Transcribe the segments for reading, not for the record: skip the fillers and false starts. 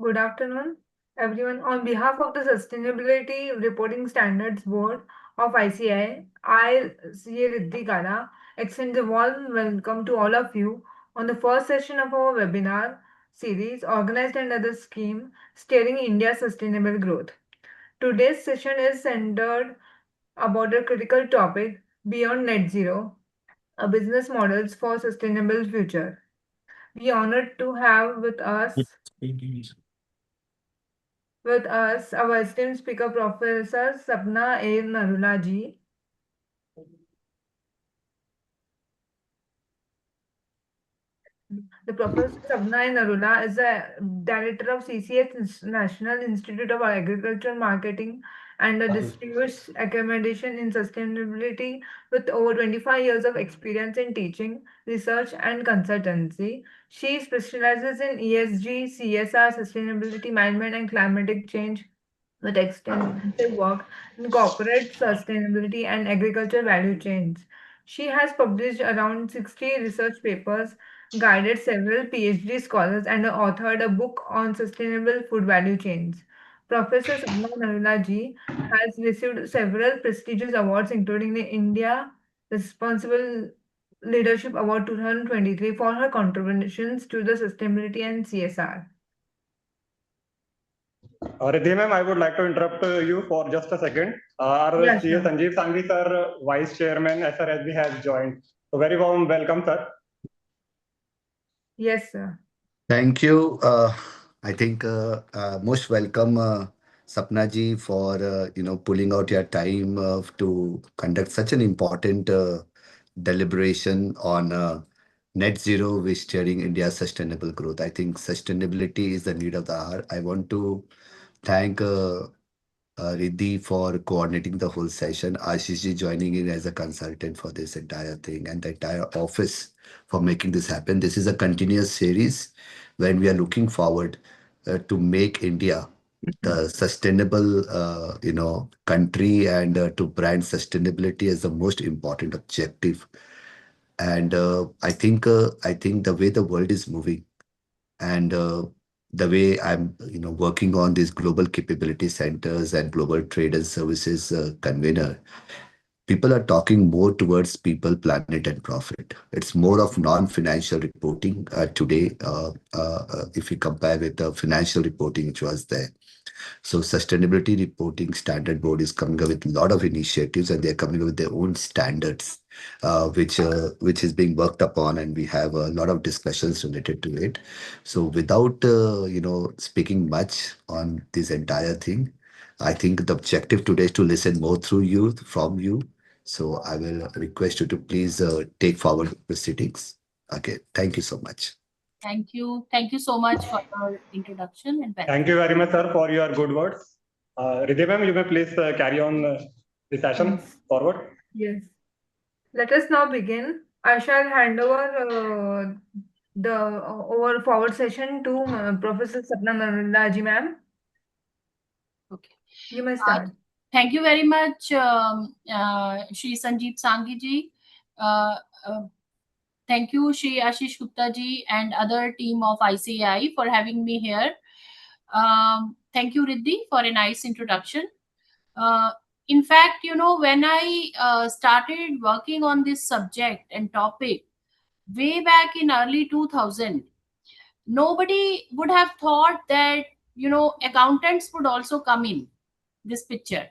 Good afternoon, everyone. On behalf of the Sustainability Reporting Standards Board of I, CA Riddhi Kala, extend a warm welcome to all of you on the first session of our webinar series organized under the scheme Steering India's Sustainable Growth. Today's session is centered about a critical topic beyond net zero, business models for sustainable future. We honored to have with us our esteemed speaker, Professor Sapna A. Narula ji. The Professor Sapna A. Narula is the director of CCS National Institute of Agricultural Marketing and a distinguished accommodation in sustainability with over 25 years of experience in teaching, research, and consultancy. She specializes in ESG, CSR, sustainability management, and climatic change with extensive work in corporate sustainability and agriculture value chains. She has published around 60 research papers, guided several PhD scholars, and authored a book on sustainable food value chains. Professor Sabna Narula ji has received several prestigious awards, including the India Responsible Leadership Award 2023 for her contributions to the sustainability and CSR. Riddhi ma'am, I would like to interrupt you for just a second. Our Yeah, CA sure. Sanjeev Sanghi sir, Vice Chairman SRSB has joined. So very warm welcome, sir. Yes, sir. Thank you. I think most welcome, Sapna ji, for pulling out your time to conduct such an important deliberation on net zero with steering India's sustainable growth. I think sustainability is the need of the hour. I want to thank Riddhi for coordinating the whole session, Ashish ji joining in as a consultant for this entire thing, and the entire office for making this happen. This is a continuous series when we are looking forward to make India the sustainable, country, and to brand sustainability as the most important objective. And I think the way the world is moving, and the way I'm working on these global capability centers and global trade and services convener, people are talking more towards people, planet, and profit. It's more of non-financial reporting today, if we compare with the financial reporting which was there. So Sustainability Reporting Standard Board is coming up with a lot of initiatives, and they're coming up with their own standards, which is being worked upon, and we have a lot of discussions related to it. So without speaking much on this entire thing, I think the objective today is to listen more from you. So I will request you to please take forward the proceedings. Okay, thank you so much. Thank you. Thank you so much for your introduction and welcome. Thank you very much, sir, for your good words. Riddhi ma'am, you may please carry on the session forward. Yes. Let us now begin. I shall hand over the forward session to Professor Sapna Narula ji, ma'am. Okay. You may start. Thank you very much, Shri Sanjeev Sanghi ji. Thank you, Shri Ashish Gupta ji and other team of ICAI for having me here. Thank you, Riddhi, for a nice introduction. In fact, when I started working on this subject and topic way back in early 2000, nobody would have thought that, accountants would also come in this picture.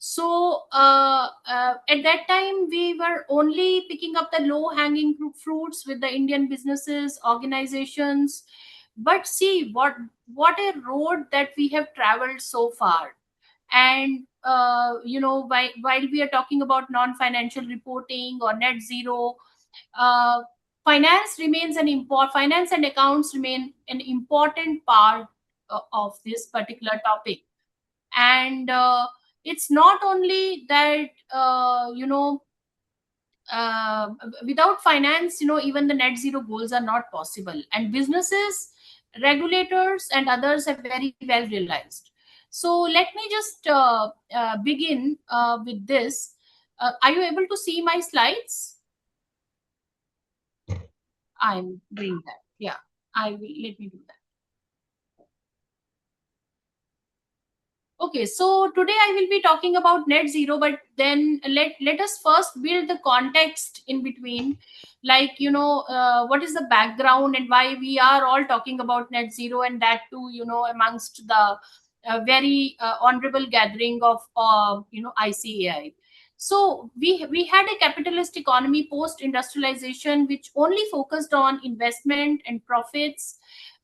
So at that time, we were only picking up the low-hanging fruits with the Indian businesses, organizations. But see what a road that we have traveled so far. And while we are talking about non-financial reporting or net zero, finance and accounts remain an important part of this particular topic. And it's not only that without finance, even the net zero goals are not possible, and businesses, regulators, and others have very well realized. So let me just begin with this. Are you able to see my slides? I'm doing that. Yeah, I will. Let me do that. Okay, so today I will be talking about net zero, but then let us first build the context in between, like what is the background and why we are all talking about net zero, and that too amongst the very honorable gathering of ICAI. So we had a capitalist economy post industrialization which only focused on investment and profits,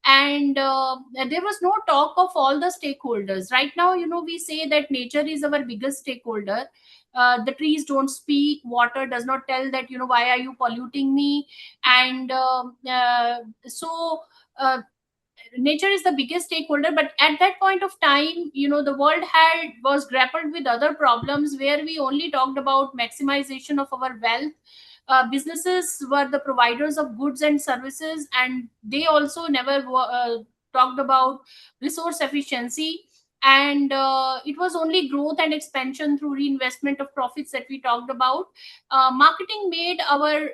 and there was no talk of all the stakeholders. Right now we say that nature is our biggest stakeholder. The trees don't speak, water does not tell that why are you polluting me, and so nature is the biggest stakeholder. But at that point of time the world was grappled with other problems where we only talked about maximization of our wealth. Businesses were the providers of goods and services, and they also never talked about resource efficiency. And it was only growth and expansion through reinvestment of profits that we talked about. Marketing made our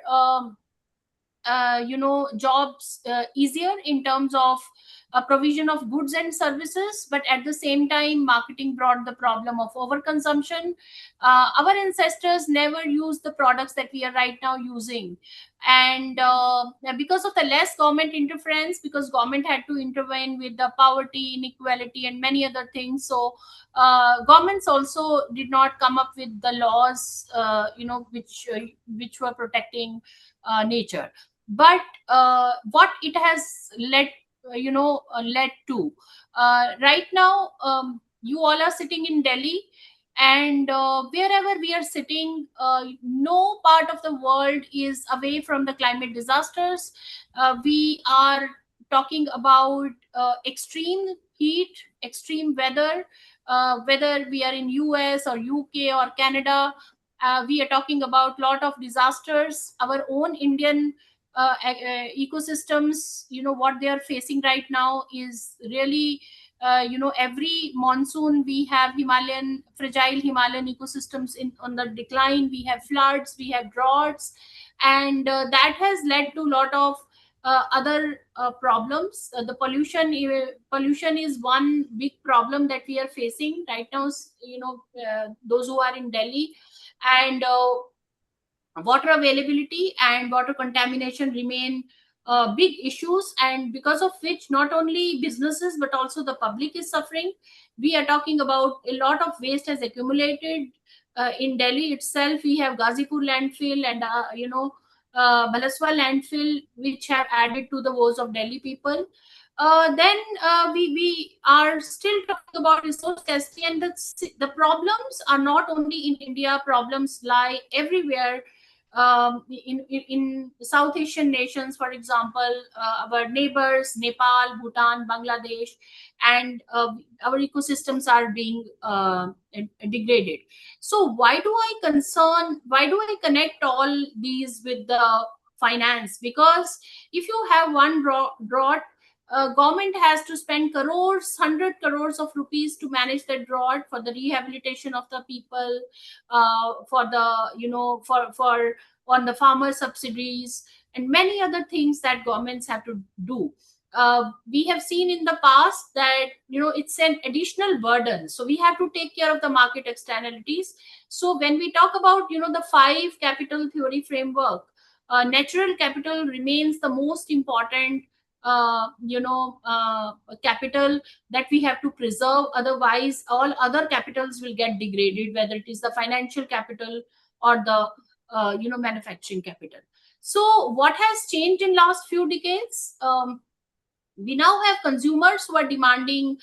jobs easier in terms of provision of goods and services, but at the same time marketing brought the problem of overconsumption. Our ancestors never used the products that we are right now using, and because of the less government interference, because government had to intervene with the poverty, inequality and many other things. So governments also did not come up with the laws which were protecting nature. But what it has led to right now, you all are sitting in Delhi, and wherever we are sitting, no part of the world is away from the climate disasters. We are talking about extreme heat, extreme weather, whether we are in US or UK or Canada. We are talking about lot of disasters. Our own Indian ecosystems, what they are facing right now is really every monsoon we have fragile Himalayan ecosystems on the decline. We have floods, we have droughts, and that has led to a lot of other problems. The pollution is one big problem that we are facing right now. Those who are in Delhi, and water availability and water contamination remain big issues, and because of which not only businesses but also the public is suffering. We are talking about a lot of waste has accumulated in Delhi itself. We have Gazipur landfill and Balaswa landfill, which have added to the woes of Delhi people. Then we are still talking about resource scarcity, and the problems are not only in India. Problems lie everywhere. In South Asian nations, for example, our neighbors, Nepal, Bhutan, Bangladesh, and our ecosystems are being degraded. So why do I connect all these with the finance? Because if you have one drought, government has to spend crores, 100 crores of rupees to manage the drought, for the rehabilitation of the people, for the for on the farmer subsidies and many other things that governments have to do. We have seen in the past that it's an additional burden, so we have to take care of the market externalities. So when we talk about the 5 capital theory framework, natural capital remains the most important capital that we have to preserve. Otherwise all other capitals will get degraded, whether it is the financial capital or the manufacturing capital. So what has changed in last few decades? We now have consumers who are demanding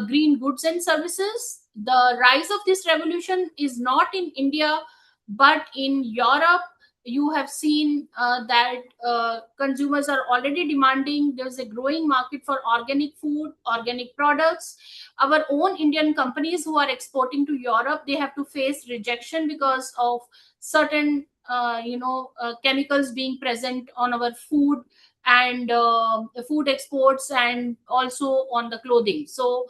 green goods and services. The rise of this revolution is not in India but in Europe. You have seen that consumers are already demanding. There's a growing market for organic food, organic products. Our own Indian companies who are exporting to Europe, they have to face rejection because of certain chemicals being present on our food and food exports, and also on the clothing. So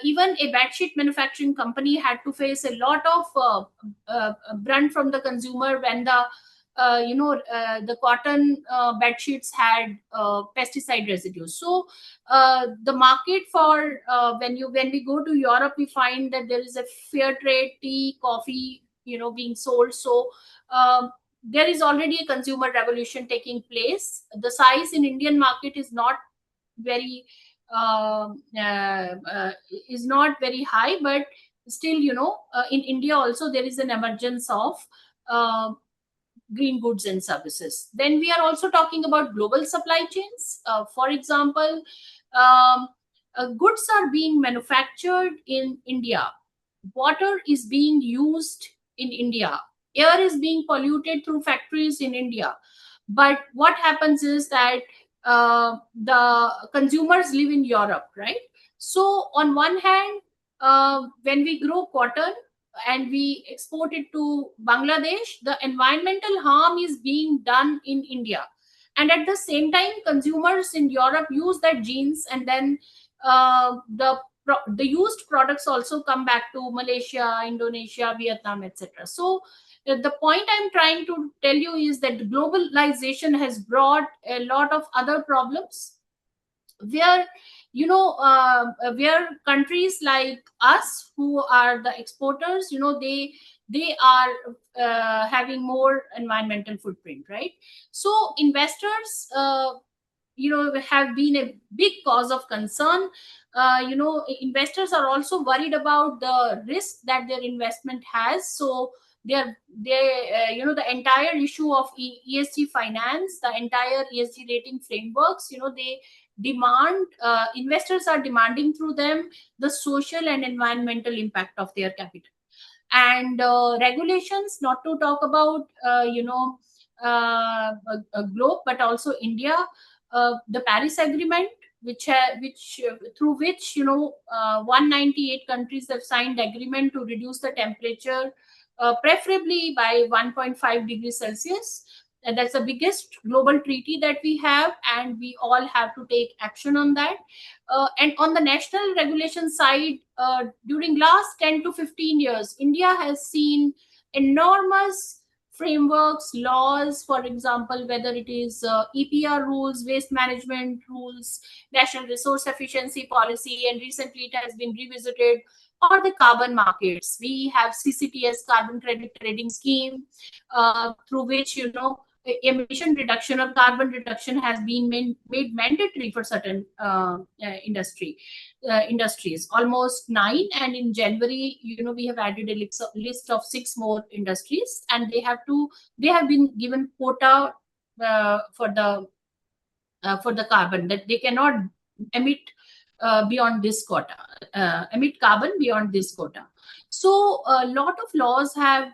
even a bedsheet manufacturing company had to face a lot of brunt from the consumer when the the cotton bed sheets had pesticide residues. So the market for when we go to Europe, we find that there is a fair trade tea, coffee, being sold. So there is already a consumer revolution taking place. The size in Indian market is not very is not very high, but still, in India also there is an emergence of green goods and services. Then we are also talking about global supply chains. For example, goods are being manufactured in India. Water is being used in India. Air is being polluted through factories in India. But what happens is that the consumers live in Europe, right? So on one hand, when we grow cotton and we export it to Bangladesh, the environmental harm is being done in India. And at the same time, consumers in Europe use that jeans, and then the used products also come back to Malaysia, Indonesia, Vietnam, etc. So the point I'm trying to tell you is that globalization has brought a lot of other problems, where where countries like us who are the exporters, they are having more environmental footprint, right? So investors have been a big cause of concern. Investors are also worried about the risk that their investment has. So they the entire issue of ESG finance, the entire ESG rating frameworks, they demand, investors are demanding through them the social and environmental impact of their capital. And regulations, not to talk about a globe, but also India, the Paris Agreement, through which 198 countries have signed agreement to reduce the temperature, preferably by 1.5 degrees Celsius. And that's the biggest global treaty that we have, and we all have to take action on that. And on the national regulation side, during last 10 to 15 years, India has seen enormous frameworks, laws, for example, whether it is EPR rules, waste management rules, national resource efficiency policy, and recently it has been revisited, or the carbon markets. We have CCTS, carbon credit trading scheme, through which emission reduction or carbon reduction has been made mandatory for certain industries, almost 9. And in January, we have added a list of 6 more industries, and they have been given quota for the carbon, that they cannot emit beyond this quota, emit carbon beyond this quota. So a lot of laws have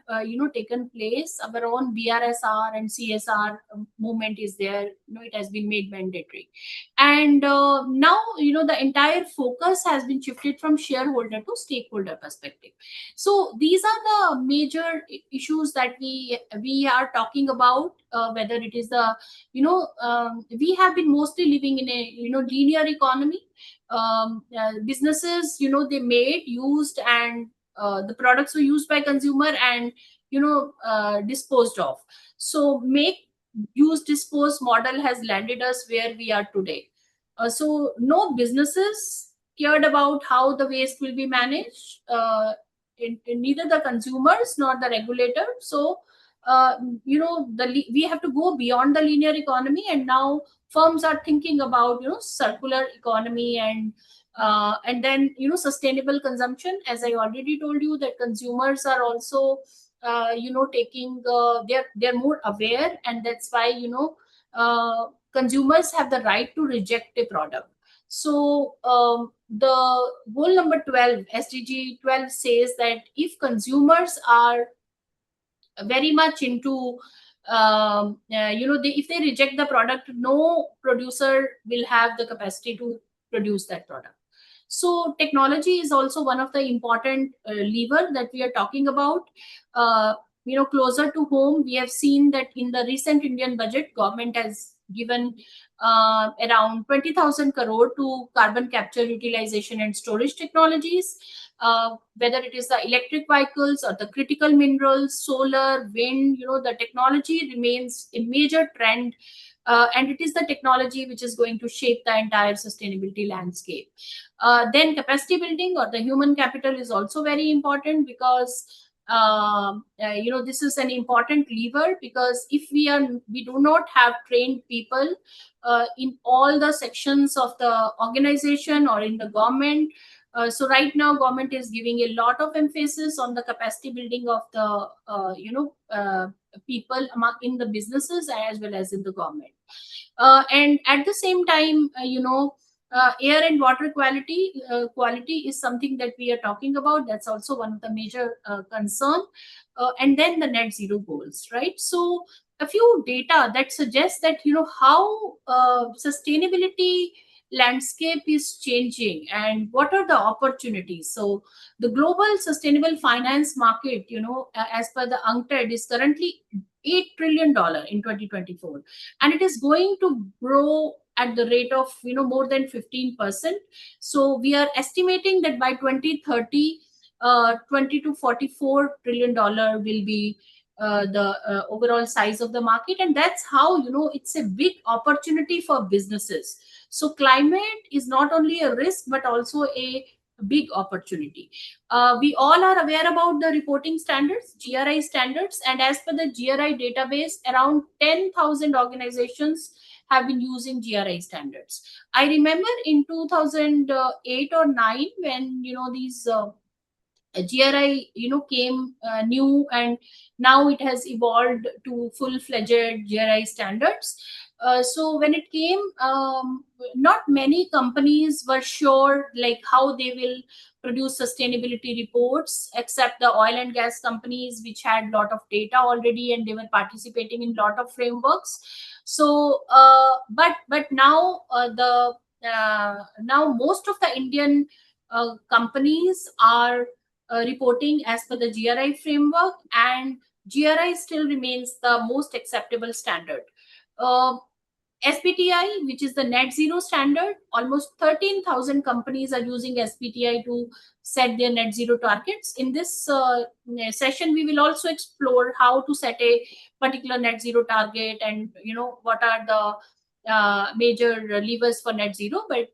taken place. Our own BRSR and CSR movement is there. It has been made mandatory, and now the entire focus has been shifted from shareholder to stakeholder perspective. So these are the major issues that we are talking about. Whether it is the we have been mostly living in a linear economy. Businesses, they made, used, and the products were used by consumer and disposed of. So make, use, dispose model has landed us where we are today. So no businesses cared about how the waste will be managed, neither the consumers nor the regulator. So we have to go beyond the linear economy, and now firms are thinking about circular economy and then sustainable consumption. As I already told you, that consumers are also taking they're more aware, and that's why consumers have the right to reject a product. So the goal number 12, SDG 12, says that if consumers are very much into if they reject the product, no producer will have the capacity to produce that product. So technology is also one of the important lever that we are talking about. Closer to home, we have seen that in the recent Indian budget, government has given around 20,000 crore to carbon capture, utilization and storage technologies, whether it is the electric vehicles or the critical minerals, solar, wind. The technology remains a major trend, and it is the technology which is going to shape the entire sustainability landscape. Then capacity building or the human capital is also very important, because this is an important lever, because if we do not have trained people in all the sections of the organization or in the government. So right now government is giving a lot of emphasis on the capacity building of the people in the businesses as well as in the government. And at the same time, air and water quality is something that we are talking about. That's also one of the major concern. And then the net zero goals, right? So a few data that suggests that how sustainability landscape is changing and what are the opportunities. So the global sustainable finance market, as per the UNCTAD, is currently $8 trillion in 2024, and it is going to grow at the rate of more than 15%. So we are estimating that by 2030, 20 to 44 trillion dollar will be the overall size of the market, and that's how it's a big opportunity for businesses. So climate is not only a risk but also a big opportunity. We all are aware about the reporting standards, GRI standards, and as per the GRI database, around 10,000 organizations have been using GRI standards. I remember in 2008 or 9 when these GRI came new, and now it has evolved to full-fledged GRI standards. So when it came, not many companies were sure like how they will produce sustainability reports, except the oil and gas companies, which had lot of data already and they were participating in lot of frameworks. So but now now most of the Indian companies are reporting as per the GRI framework, and GRI still remains the most acceptable standard. SBTi, which is the net zero standard, almost 13,000 companies are using SBTi to set their net zero targets. In this session, we will also explore how to set a particular net zero target and what are the major levers for net zero. But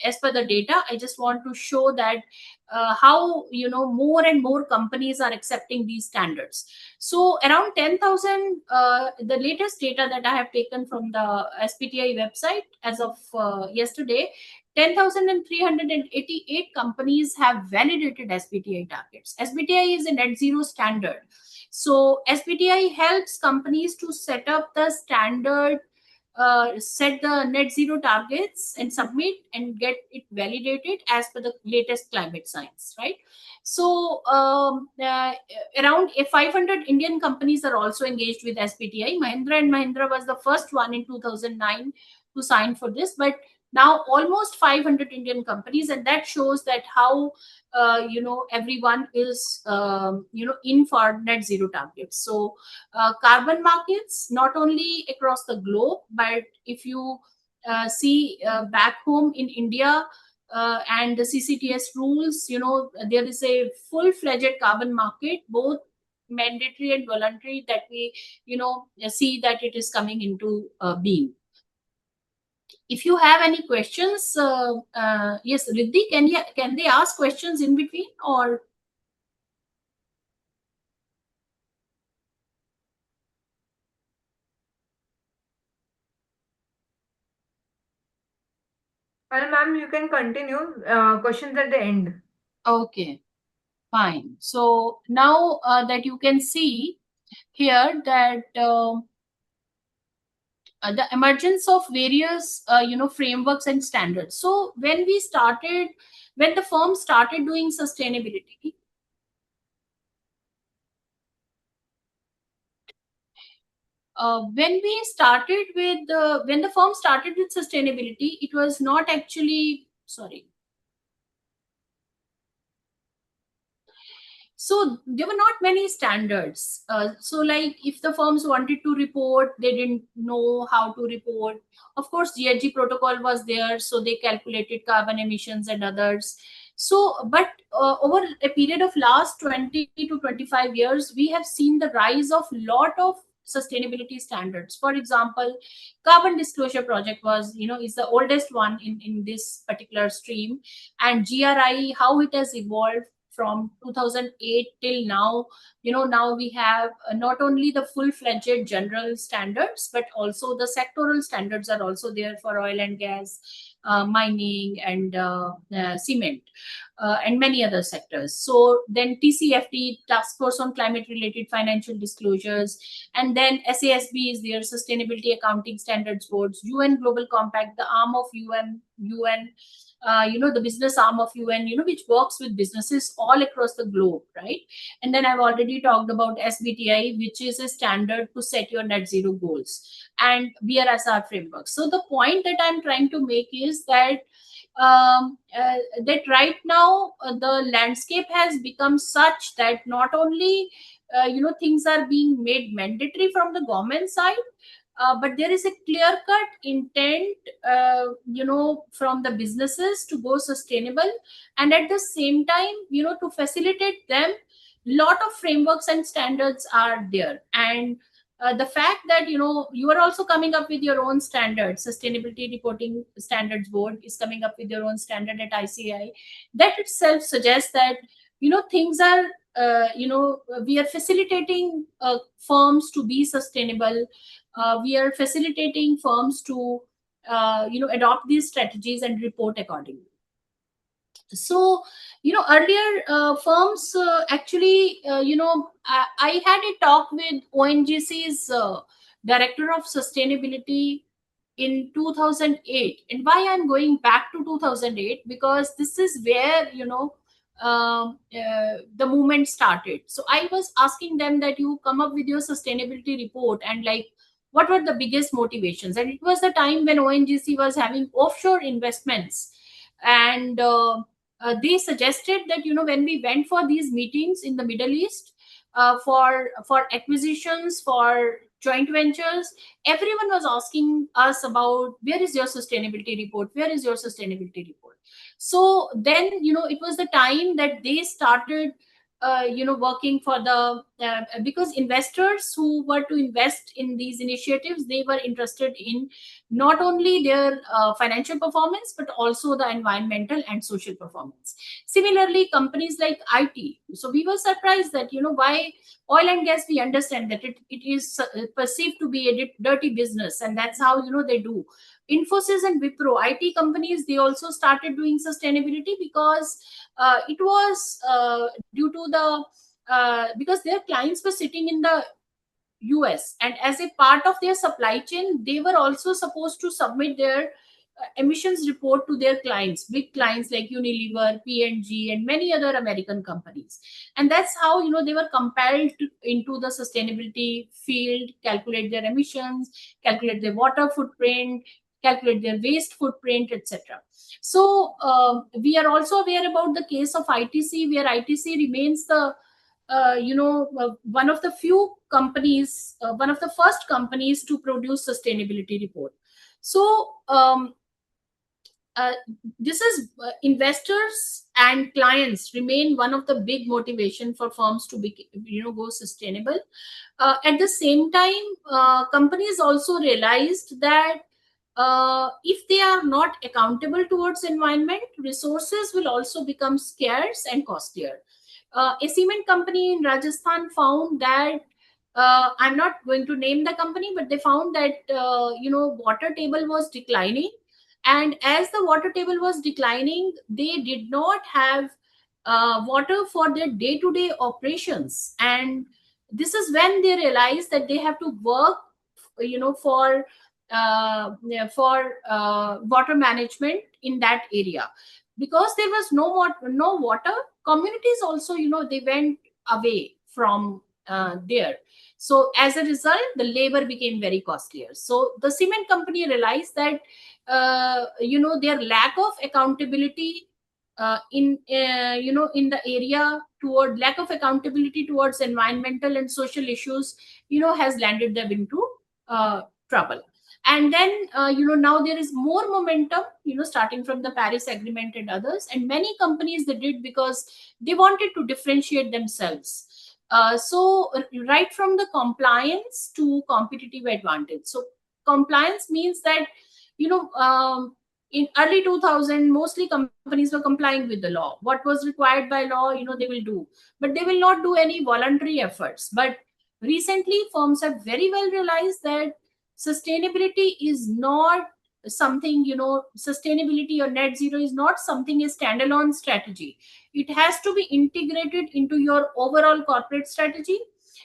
as per the data, I just want to show that how more and more companies are accepting these standards. So around 10,000, the latest data that I have taken from the SBTi website as of yesterday, 10,388 companies have validated SBTi targets. SBTi is a net zero standard. So SBTi helps companies to set up the standard, set the net zero targets and submit and get it validated as per the latest climate science, right? So around 500 Indian companies are also engaged with SBTi. Mahindra and Mahindra was the first one in 2009 to sign for this, but now almost 500 Indian companies, and that shows that how everyone is in for net zero targets. So carbon markets, not only across the globe, but if you see back home in India, and the CCTS rules, there is a full-fledged carbon market, both mandatory and voluntary, that we see that it is coming into being. If you have any questions, yes, Riddhi, can they ask questions in between, or? Well, ma'am, you can continue. Questions at the end. Okay, fine. So now that you can see here that the emergence of various frameworks and standards. So when the firm started doing sustainability, when the firm started with sustainability, it was not actually, sorry. So there were not many standards. So like if the firms wanted to report, they didn't know how to report. Of course, GHG protocol was there, so they calculated carbon emissions and others. So, but over a period of last 20 to 25 years, we have seen the rise of lot of sustainability standards. For example, Carbon Disclosure Project was, is the oldest one in this particular stream, and GRI, how it has evolved from 2008 till now. Now we have not only the full-fledged general standards, but also the sectoral standards are also there for oil and gas, mining, and cement, and many other sectors. So then TCFD, Task Force on Climate Related Financial Disclosures, and then SASB is there, Sustainability Accounting Standards Boards, UN Global Compact, the arm of UN, the business arm of UN, which works with businesses all across the globe, right? And then I've already talked about SBTi, which is a standard to set your net zero goals, and BRSR framework. So the point that I'm trying to make is that that right now the landscape has become such that not only things are being made mandatory from the government side, but there is a clear-cut intent, from the businesses to go sustainable, and at the same time, to facilitate them, lot of frameworks and standards are there. And the fact that you are also coming up with your own standards, Sustainability Reporting Standards Board is coming up with their own standard at ICAI, that itself suggests that things are we are facilitating firms to be sustainable. We are facilitating firms to adopt these strategies and report accordingly. So earlier firms actually I had a talk with ONGC's director of sustainability in 2008. And why I'm going back to 2008, because this is where the movement started. So I was asking them that you come up with your sustainability report, and like what were the biggest motivations. And it was the time when ONGC was having offshore investments, and they suggested that when we went for these meetings in the Middle East, for acquisitions, for joint ventures, everyone was asking us about, where is your sustainability report, where is your sustainability report. So then it was the time that they started working for the because investors who were to invest in these initiatives, they were interested in not only their financial performance, but also the environmental and social performance. Similarly, companies like IT, so we were surprised that why oil and gas, we understand that it is perceived to be a dirty business, and that's how they do. Infosys and Wipro, IT companies, they also started doing sustainability because it was due to the because their clients were sitting in the US, and as a part of their supply chain, they were also supposed to submit their emissions report to their clients, big clients like Unilever, P&G, and many other American companies. And that's how they were compelled into the sustainability field, calculate their emissions, calculate their water footprint, calculate their waste footprint, etc. So we are also aware about the case of ITC, where ITC remains the one of the few companies, one of the first companies to produce sustainability report. So this is investors and clients remain one of the big motivation for firms to be go sustainable. At the same time, companies also realized that if they are not accountable towards environment, resources will also become scarce and costlier. A cement company in Rajasthan found that I'm not going to name the company, but they found that water table was declining, and as the water table was declining, they did not have water for their day-to-day operations. And this is when they realized that they have to work for water management in that area. Because there was no water, communities also they went away from there. So as a result, the labor became very costlier. So the cement company realized that their lack of accountability in the area toward lack of accountability towards environmental and social issues, has landed them into trouble. And then now there is more momentum, starting from the Paris Agreement and others, and many companies they did because they wanted to differentiate themselves. So right from the compliance to competitive advantage. So compliance means that in early 2000 mostly companies were complying with the law. What was required by law, they will do, but they will not do any voluntary efforts. But recently firms have very well realized that sustainability is not something, sustainability or net zero is not something a standalone strategy. It has to be integrated into your overall corporate strategy.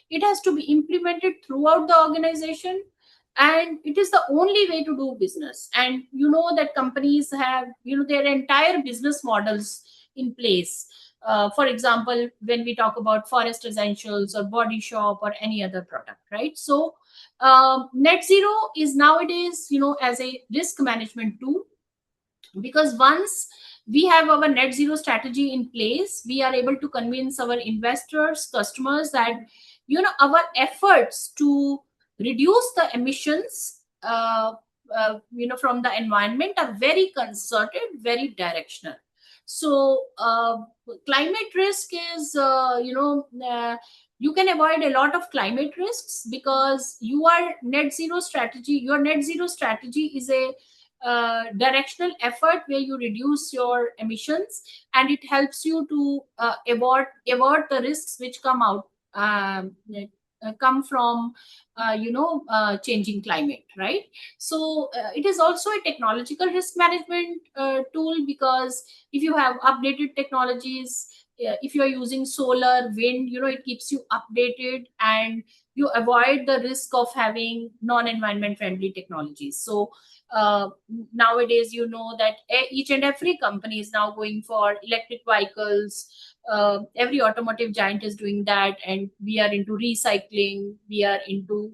It has to be implemented throughout the organization, and it is the only way to do business. And that companies have their entire business models in place. For example, when we talk about Forest Essentials or Body Shop or any other product, right? So net zero is nowadays as a risk management tool, because once we have our net zero strategy in place, we are able to convince our investors, customers that our efforts to reduce the emissions from the environment are very concerted, very directional. So climate risk is you can avoid a lot of climate risks because your net zero strategy is a directional effort where you reduce your emissions, and it helps you to avert the risks which come from changing climate, right? So it is also a technological risk management tool, because if you have updated technologies, if you are using solar, wind, it keeps you updated, and you avoid the risk of having non-environment friendly technologies. So nowadays that each and every company is now going for electric vehicles. Every automotive giant is doing that, and we are into recycling, we are into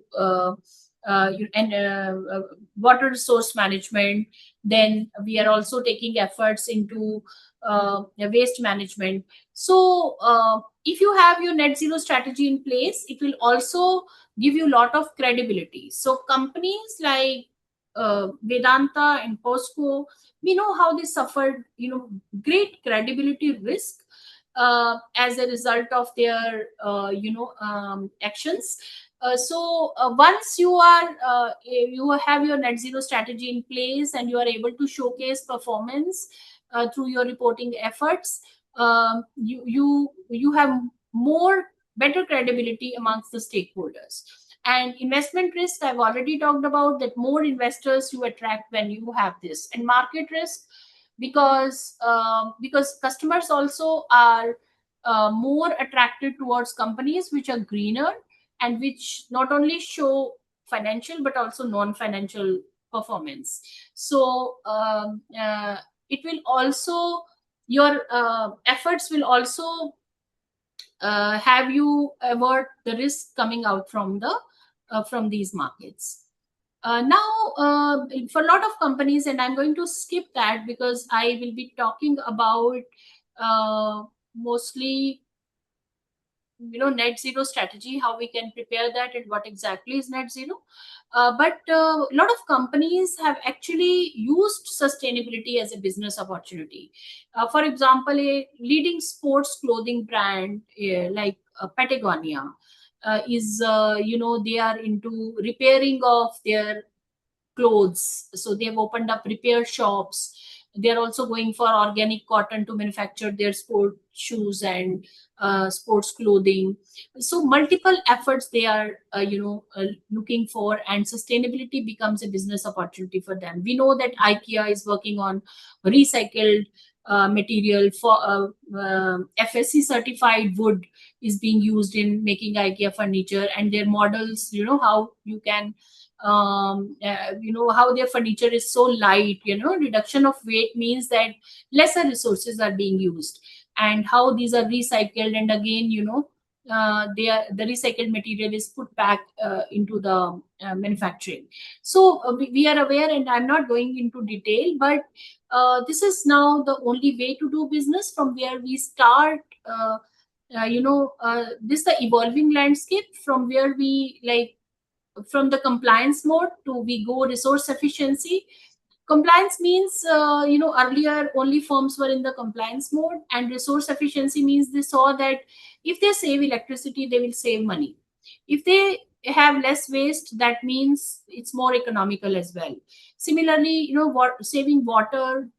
water resource management. Then we are also taking efforts into waste management. So if you have your net zero strategy in place, it will also give you a lot of credibility. So companies like Vedanta and POSCO, we know how they suffered great credibility risk as a result of their actions. So once you have your net zero strategy in place and you are able to showcase performance through your reporting efforts, you have better credibility amongst the stakeholders. And investment risk, I've already talked about that. More investors you attract when you have this. And market risk, because customers also are more attracted towards companies which are greener and which not only show financial but also non-financial performance. So it will also, your efforts will also have you avert the risk coming out from these markets. Now, for a lot of companies, and I'm going to skip that because I will be talking about mostly net zero strategy, how we can prepare that, and what exactly is net zero. But a lot of companies have actually used sustainability as a business opportunity. For example, a leading sports clothing brand like Patagonia is they are into repairing of their clothes, so they have opened up repair shops. They are also going for organic cotton to manufacture their sport shoes and sports clothing. So multiple efforts they are looking for, and sustainability becomes a business opportunity for them. We know that IKEA is working on recycled material for FSC certified wood is being used in making IKEA furniture, and their models, how you can how their furniture is so light. Reduction of weight means that lesser resources are being used, and how these are recycled and again the recycled material is put back into the manufacturing. So we are aware, and I'm not going into detail, but this is now the only way to do business from where we start. This is the evolving landscape from where we from the compliance mode to we go resource efficiency. Compliance means, earlier only firms were in the compliance mode, and resource efficiency means they saw that if they save electricity, they will save money. If they have less waste, that means it's more economical as well. Similarly, saving water,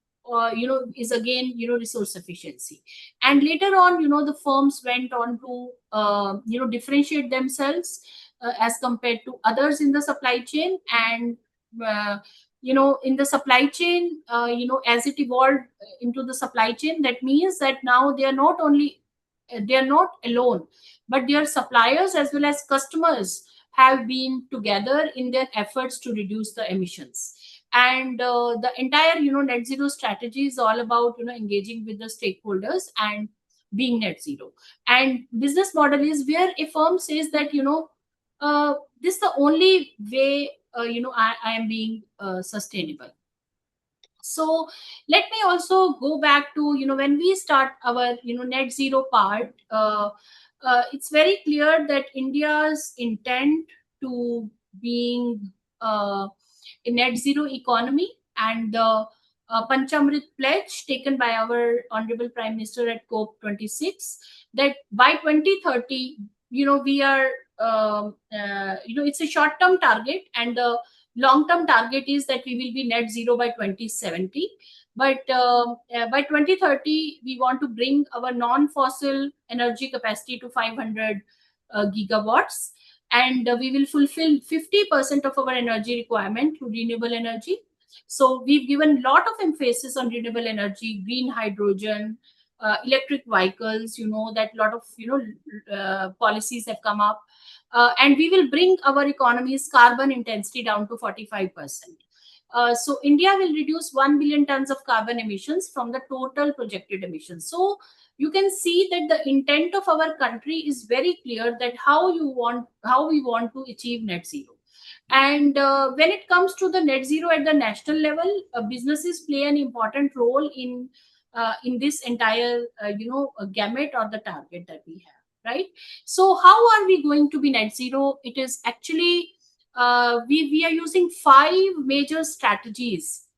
is again, resource efficiency. And later on, the firms went on to, differentiate themselves as compared to others in the supply chain. And in the supply chain, as it evolved into the supply chain, that means that now they are not alone, but their suppliers as well as customers have been together in their efforts to reduce the emissions. And the entire net zero strategy is all about engaging with the stakeholders and being net zero. And business model is where a firm says that this is the only way I am being sustainable. So let me also go back to when we start our net zero part. It's very clear that India's intent to being a net zero economy, and the Panchamrit pledge taken by our Honorable Prime Minister at COP26, that by 2030, we are it's a short-term target, and the long-term target is that we will be net zero by 2070. But by 2030, we want to bring our non-fossil energy capacity to 500 gigawatts, and we will fulfill 50% of our energy requirement through renewable energy. So we've given a lot of emphasis on renewable energy, green hydrogen, electric vehicles. That a lot of policies have come up. And we will bring our economy's carbon intensity down to 45%. So India will reduce 1 billion tons of carbon emissions from the total projected emissions. So you can see that the intent of our country is very clear, that how we want to achieve net zero. And when it comes to the net zero at the national level, businesses play an important role in this entire gamut or the target that we have. Right? So how are we going to be net zero? It is actually, we are using 5 major strategies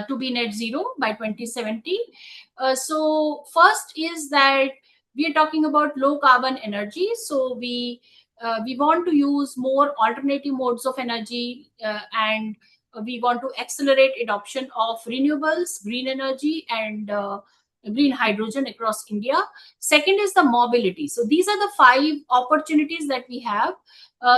to be net zero by 2070. So first is that we are talking about low carbon energy. So we want to use more alternative modes of energy, and we want to accelerate adoption of renewables, green energy, and green hydrogen across India. Second is the mobility. So these are the 5 opportunities that we have.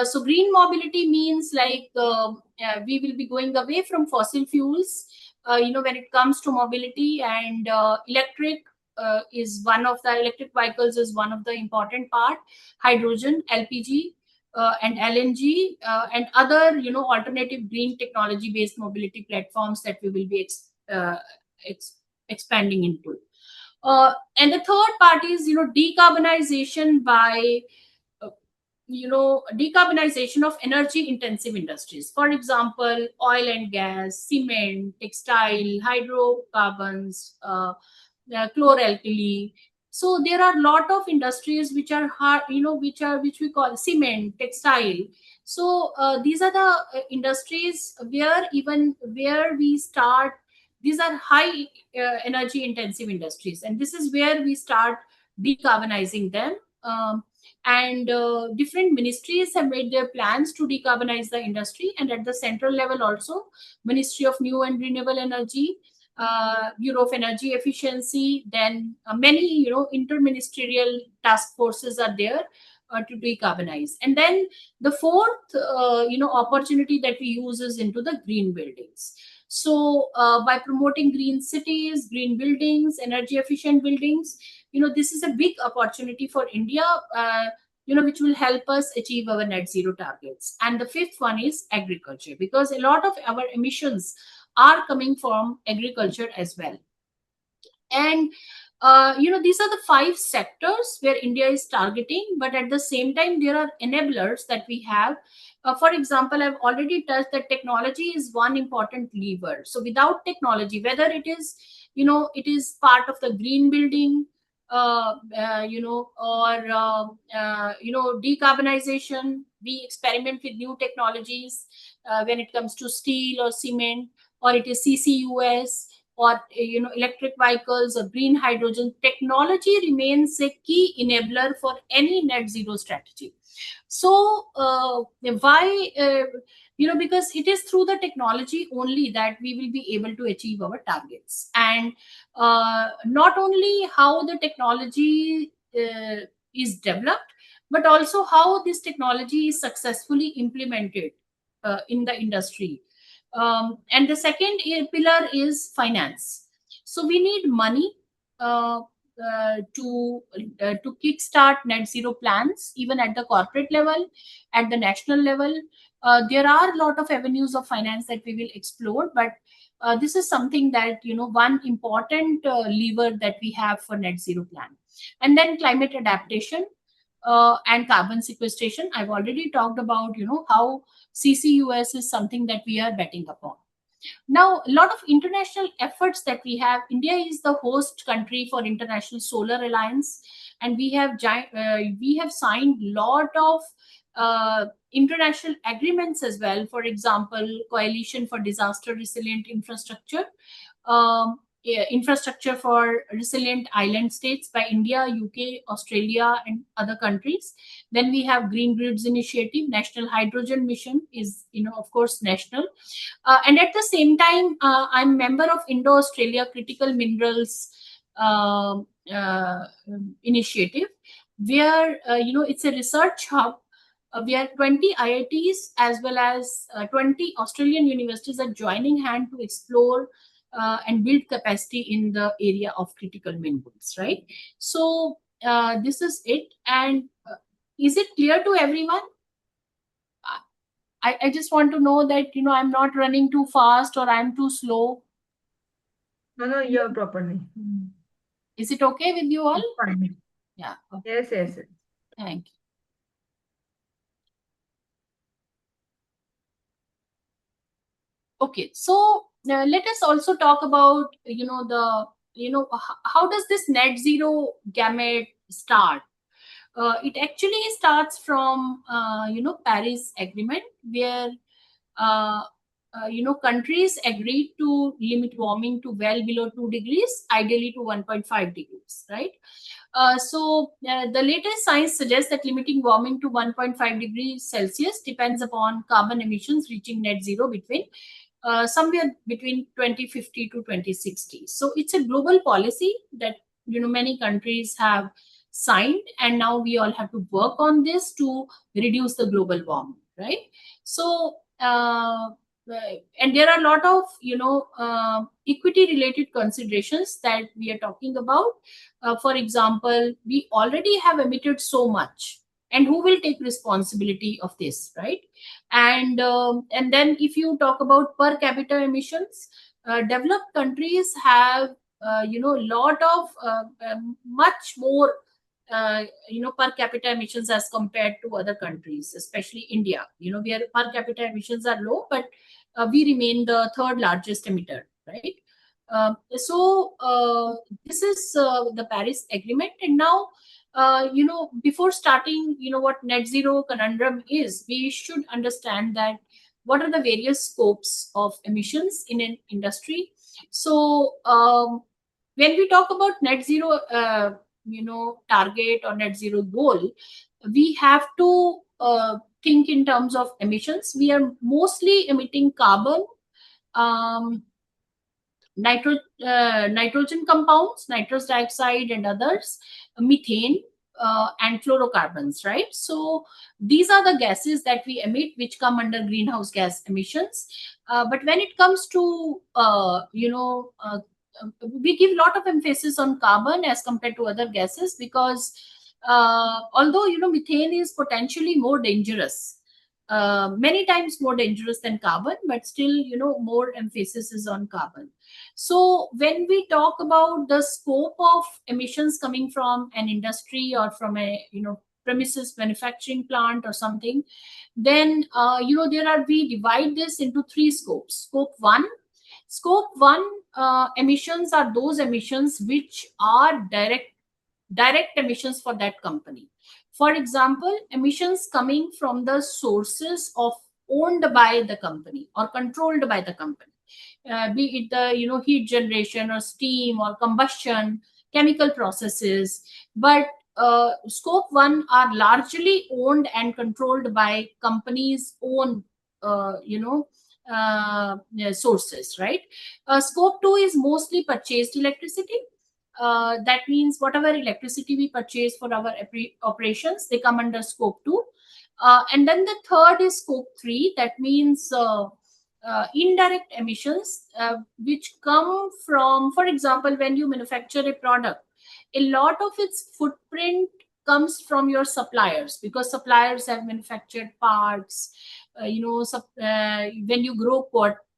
So green mobility means we will be going away from fossil fuels, when it comes to mobility, and electric vehicles is one of the important part. Hydrogen, LPG, and LNG, and other alternative green technology based mobility platforms that we will be expanding into. And the third part is decarbonization by decarbonization of energy intensive industries. For example, oil and gas, cement, textile, hydrocarbons, chloralkali. So there are a lot of industries which are hard, which we call cement, textile. So these are the industries where we start. These are high energy intensive industries, and this is where we start decarbonizing them. And different ministries have made their plans to decarbonize the industry, and at the central level also, Ministry of New and Renewable Energy, Bureau of Energy Efficiency, then many interministerial task forces are there to decarbonize. And then the fourth opportunity that we use is into the green buildings. So by promoting green cities, green buildings, energy efficient buildings, this is a big opportunity for India, which will help us achieve our net zero targets. And the fifth one is agriculture, because a lot of our emissions are coming from agriculture as well. And These are the 5 sectors where India is targeting, but at the same time, there are enablers that we have. For example, I've already touched that technology is one important lever. So without technology, whether it is, it is part of the green building, decarbonization. We experiment with new technologies when it comes to steel or cement, or it is CCUS, or electric vehicles or green hydrogen. Technology remains a key enabler for any net zero strategy. So why because it is through the technology only that we will be able to achieve our targets. And not only how the technology is developed, but also how this technology is successfully implemented in the industry. And the second pillar is finance. So we need money to kickstart net zero plans, even at the corporate level, at the national level. There are a lot of avenues of finance that we will explore, but this is something that, one important lever that we have for net zero plan. And then climate adaptation and carbon sequestration. I've already talked about, how CCUS is something that we are betting upon. Now, a lot of international efforts that we have. India is the host country for International Solar Alliance, and we have signed lot of international agreements as well. For example, Coalition for Disaster Resilient Infrastructure, infrastructure for resilient island states by India, UK, Australia, and other countries. Then we have Green Grids Initiative. National Hydrogen Mission is, of course, national. And at the same time, I'm member of Indo-Australia Critical Minerals Initiative, where, it's a research hub where 20 IITs as well as 20 Australian universities are joining hand to explore and build capacity in the area of critical minerals, right? So this is it. And is it clear to everyone? I just want to know that, I'm not running too fast or I'm too slow. No, you're properly. Is it okay with you all? It's fine. Yeah. Yes. Thank you. Okay, so let us also talk about, how does this net zero gamut start? It actually starts from, Paris Agreement, where, countries agreed to limit warming to well below 2 degrees, ideally to 1.5 degrees, right? So the latest science suggests that limiting warming to 1.5 degrees Celsius depends upon carbon emissions reaching net zero between somewhere between 2050 to 2060. So it's a global policy that, many countries have signed, and now we all have to work on this to reduce the global warming, right? So and there are a lot of, equity related considerations that we are talking about. For example, we already have emitted so much, and who will take responsibility of this, right? And then if you talk about per capita emissions, developed countries have lot of much more per capita emissions as compared to other countries, especially India, where per capita emissions are low, but we remain the third largest emitter, right? So this is the Paris Agreement. And now, before starting, what net zero conundrum is, we should understand that what are the various scopes of emissions in an industry. So when we talk about net zero, target or net zero goal, we have to think in terms of emissions. We are mostly emitting carbon, nitrogen compounds, nitrous dioxide and others, methane, and fluorocarbons, right? So these are the gases that we emit, which come under greenhouse gas emissions. But when it comes to, we give a lot of emphasis on carbon as compared to other gases, because although, methane is potentially more dangerous, many times more dangerous than carbon, but still, more emphasis is on carbon. So when we talk about the scope of emissions coming from an industry or from a, premises manufacturing plant or something, then, we divide this into 3 scopes. Scope 1 emissions are those emissions which are direct emissions for that company. For example, emissions coming from the sources of owned by the company or controlled by the company, be it the heat generation or steam or combustion, chemical processes. But scope 1 are largely owned and controlled by companies' own sources, right? Scope 2 is mostly purchased electricity. That means whatever electricity we purchase for our operations, they come under scope 2. And then the third is scope 3. That means indirect emissions, which come from, for example, when you manufacture a product, a lot of its footprint comes from your suppliers, because suppliers have manufactured parts. When you grow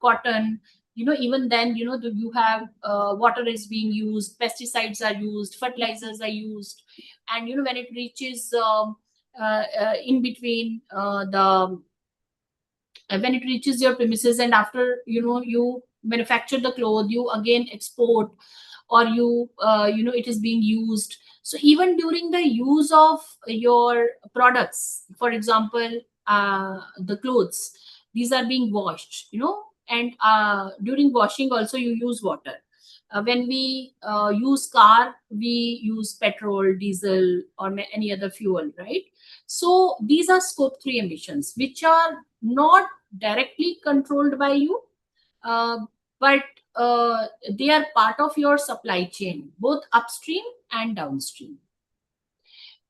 cotton, even then, you have water is being used, pesticides are used, fertilizers are used. And, when it reaches in between when it reaches your premises, and after, you manufacture the cloth, you again export, or it is being used. So even during the use of your products, for example, the clothes, these are being washed, and during washing also you use water. When we use car, we use petrol, diesel, or any other fuel, right? So these are scope 3 emissions, which are not directly controlled by you, but they are part of your supply chain, both upstream and downstream.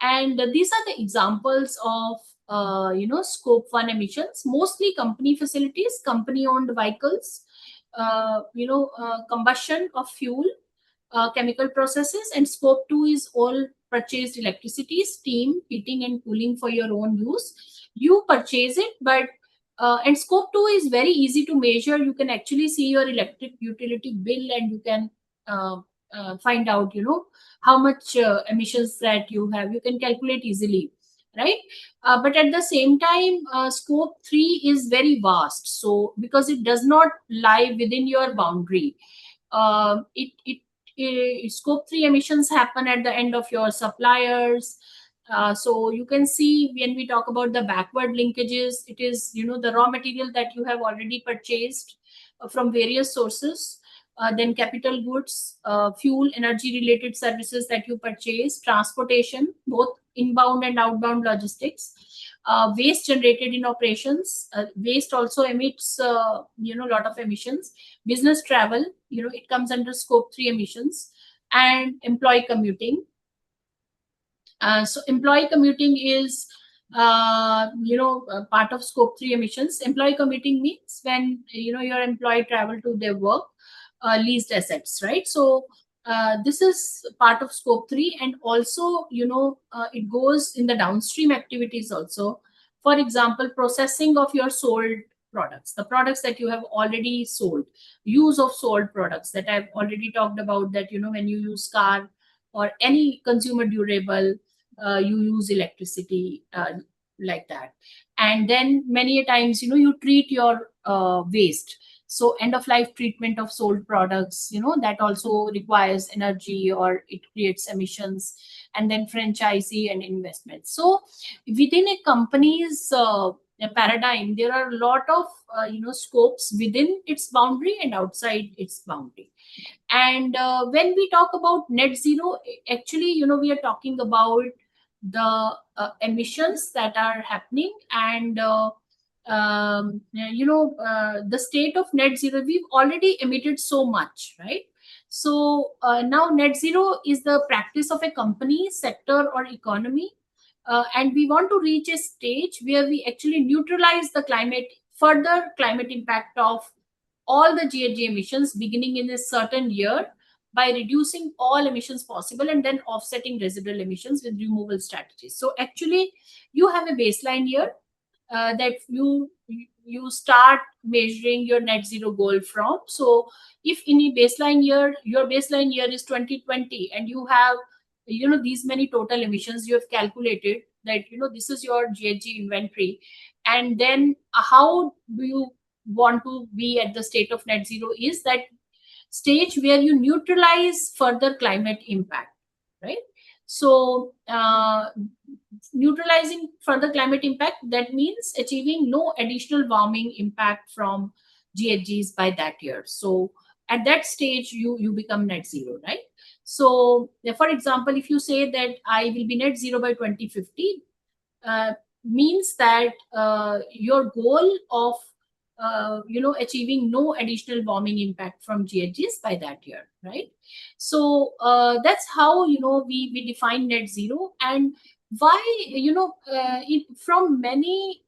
And these are the examples of scope 1 emissions, mostly company facilities, company owned vehicles, combustion of fuel, chemical processes. And scope 2 is all purchased electricity, steam, heating and cooling for your own use. You purchase it, but and scope 2 is very easy to measure. You can actually see your electric utility bill, and you can find out, how much emissions that you have. You can calculate easily, right? But at the same time, scope 3 is very vast. So because it does not lie within your boundary, scope 3 emissions happen at the end of your suppliers. So you can see, when we talk about the backward linkages, it is, the raw material that you have already purchased from various sources. Then capital goods, fuel, energy related services that you purchase, transportation, both inbound and outbound logistics, waste generated in operations. Waste also emits lot of emissions. Business travel, it comes under scope 3 emissions. And employee commuting. So employee commuting is part of scope 3 emissions. Employee commuting means when your employee travel to their work, leased assets, right? So this is part of scope 3. And also, it goes in the downstream activities also. For example, processing of your sold products, the products that you have already sold, use of sold products that I've already talked about, that when you use car or any consumer durable, you use electricity, like that. And then many a times, you treat your waste. So end of life treatment of sold products, that also requires energy, or it creates emissions. And then franchisee and investment. So within a company's paradigm, there are a lot of scopes within its boundary and outside its boundary. And when we talk about net zero, actually, we are talking about the emissions that are happening. And the state of net zero, we've already emitted so much, right? So now net zero is the practice of a company, sector, or economy. And we want to reach a stage where we actually neutralize the further climate impact of all the GHG emissions beginning in a certain year, by reducing all emissions possible and then offsetting residual emissions with removal strategies. So actually, you have a baseline year, that you start measuring your net zero goal from. So if in a baseline year, your baseline year is 2020, and you have these many total emissions, you have calculated that this is your GHG inventory, and then how do you want to be at the state of net zero is that stage where you neutralize further climate impact, right? So neutralizing further climate impact, that means achieving no additional warming impact from GHGs by that year. So at that stage, you become net zero, right? So for example, if you say that I will be net zero by 2050, means that your goal of achieving no additional warming impact from GHGs by that year, right? So that's how we define net zero. And why from many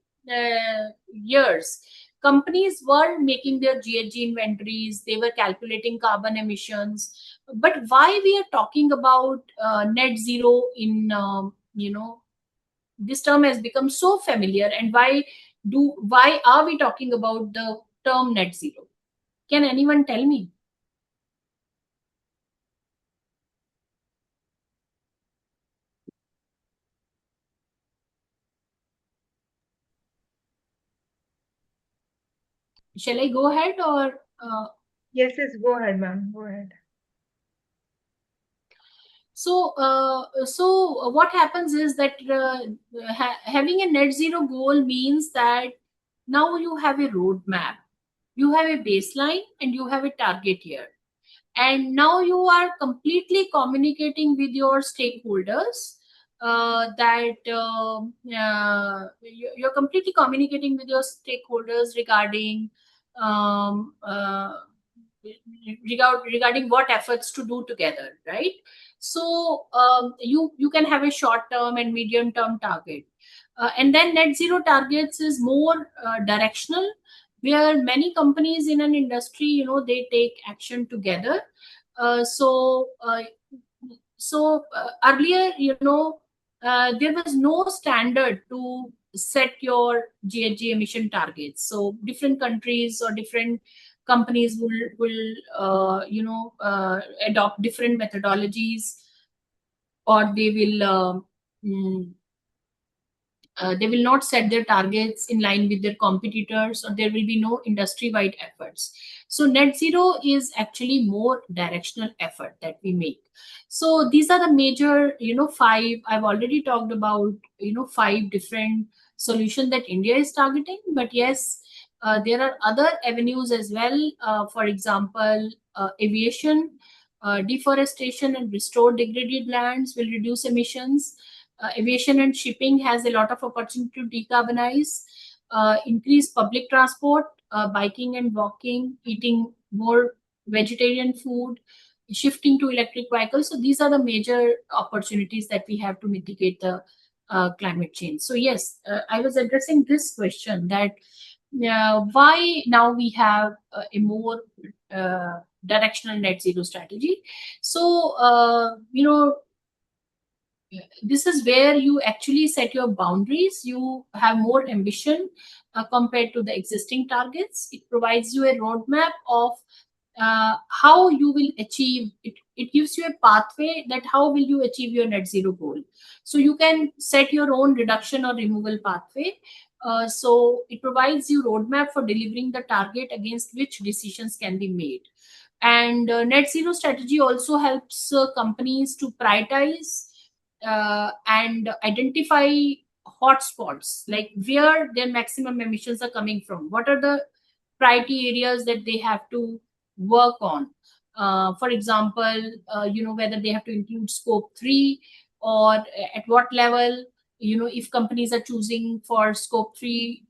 years, companies were making their GHG inventories, they were calculating carbon emissions, but why we are talking about net zero in this term has become so familiar, and why are we talking about the term net zero? Can anyone tell me? Shall I go ahead, or Yes, go ahead, ma'am. Go ahead. so what happens is that having a net zero goal means that now you have a roadmap, you have a baseline, and you have a target year. And now you are completely communicating with your stakeholders, you're completely communicating with your stakeholders regarding regarding what efforts to do together, right? So you can have a short term and medium term target, and then net zero targets is more directional, where many companies in an industry they take action together. Earlier there was no standard to set your GHG emission targets, so different countries or different companies will adopt different methodologies, or they will not set their targets in line with their competitors, or there will be no industry-wide efforts. So net zero is actually more directional effort that we make. So these are the major, five. I've already talked about, 5 different solutions that India is targeting. But yes, there are other avenues as well. For example, aviation, deforestation, and restored degraded lands will reduce emissions. Aviation and shipping has a lot of opportunity to decarbonize. Increase public transport, biking and walking, eating more vegetarian food, shifting to electric vehicles. So these are the major opportunities that we have to mitigate the climate change. So yes, I was addressing this question, that why now we have a more directional net zero strategy. So this is where you actually set your boundaries. You have more ambition compared to the existing targets. It provides you a roadmap of how you will achieve it. It gives you a pathway that how will you achieve your net zero goal. So you can set your own reduction or removal pathway. So it provides you roadmap for delivering the target against which decisions can be made. And net zero strategy also helps companies to prioritize and identify hotspots, like where their maximum emissions are coming from. What are the priority areas that they have to work on? For example, whether they have to include scope 3, or at what level. If companies are choosing for scope 3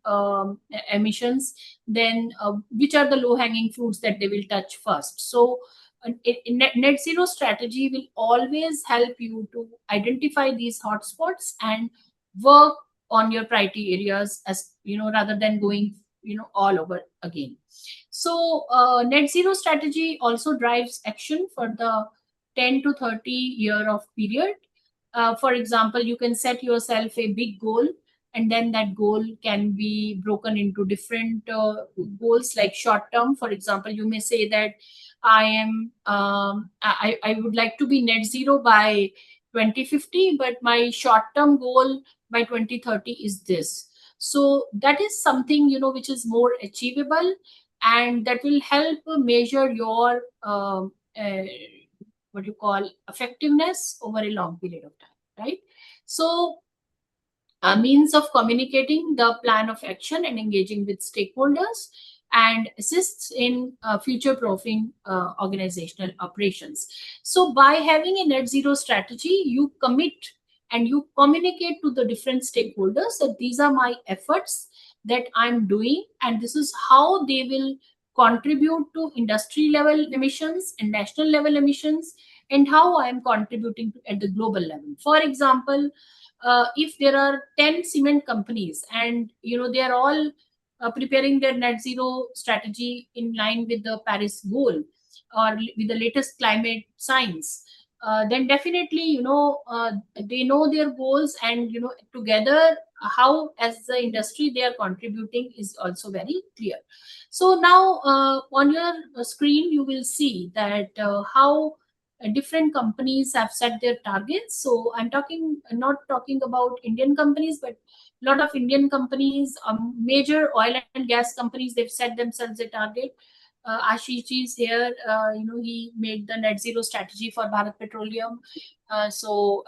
emissions, then which are the low hanging fruits that they will touch first. So net zero strategy will always help you to identify these hotspots and work on your priority areas, as rather than going all over again. So net zero strategy also drives action for the 10 to 30 year of period. For example, you can set yourself a big goal and then that goal can be broken into different goals, like short term. For example, you may say that I would like to be net zero by 2050, but my short term goal by 2030 is this. So that is something, which is more achievable, and that will help measure your what you call effectiveness over a long period of time, right? So a means of communicating the plan of action and engaging with stakeholders, and assists in future-proofing organizational operations. So by having a net zero strategy, you commit and you communicate to the different stakeholders that these are my efforts that I'm doing, and this is how they will contribute to industry level emissions and national level emissions, and how I am contributing to at the global level. For example, if there are 10 cement companies and they are all preparing their net zero strategy in line with the Paris goal or with the latest climate science, then definitely they know their goals, and together how as the industry they are contributing is also very clear. So now on your screen you will see that how different companies have set their targets. So I'm not talking about Indian companies, but a lot of Indian companies, major oil and gas companies, they've set themselves a target. Ashish ji is here. He made the net zero strategy for Bharat Petroleum. All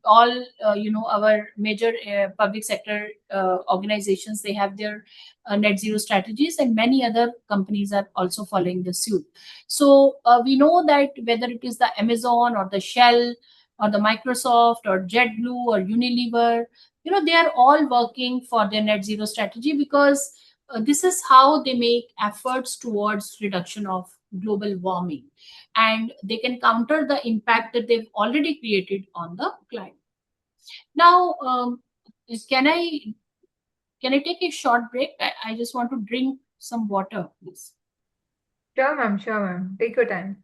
our major public sector organizations, they have their net zero strategies, and many other companies are also following the suit. So we know that whether it is the Amazon or the Shell or the Microsoft or JetBlue or Unilever, they are all working for their net zero strategy, because this is how they make efforts towards reduction of global warming, and they can counter the impact that they've already created on the climate. Now, can I take a short break? I just want to drink some water, please. Sure, ma'am. Sure, ma'am. Take your time.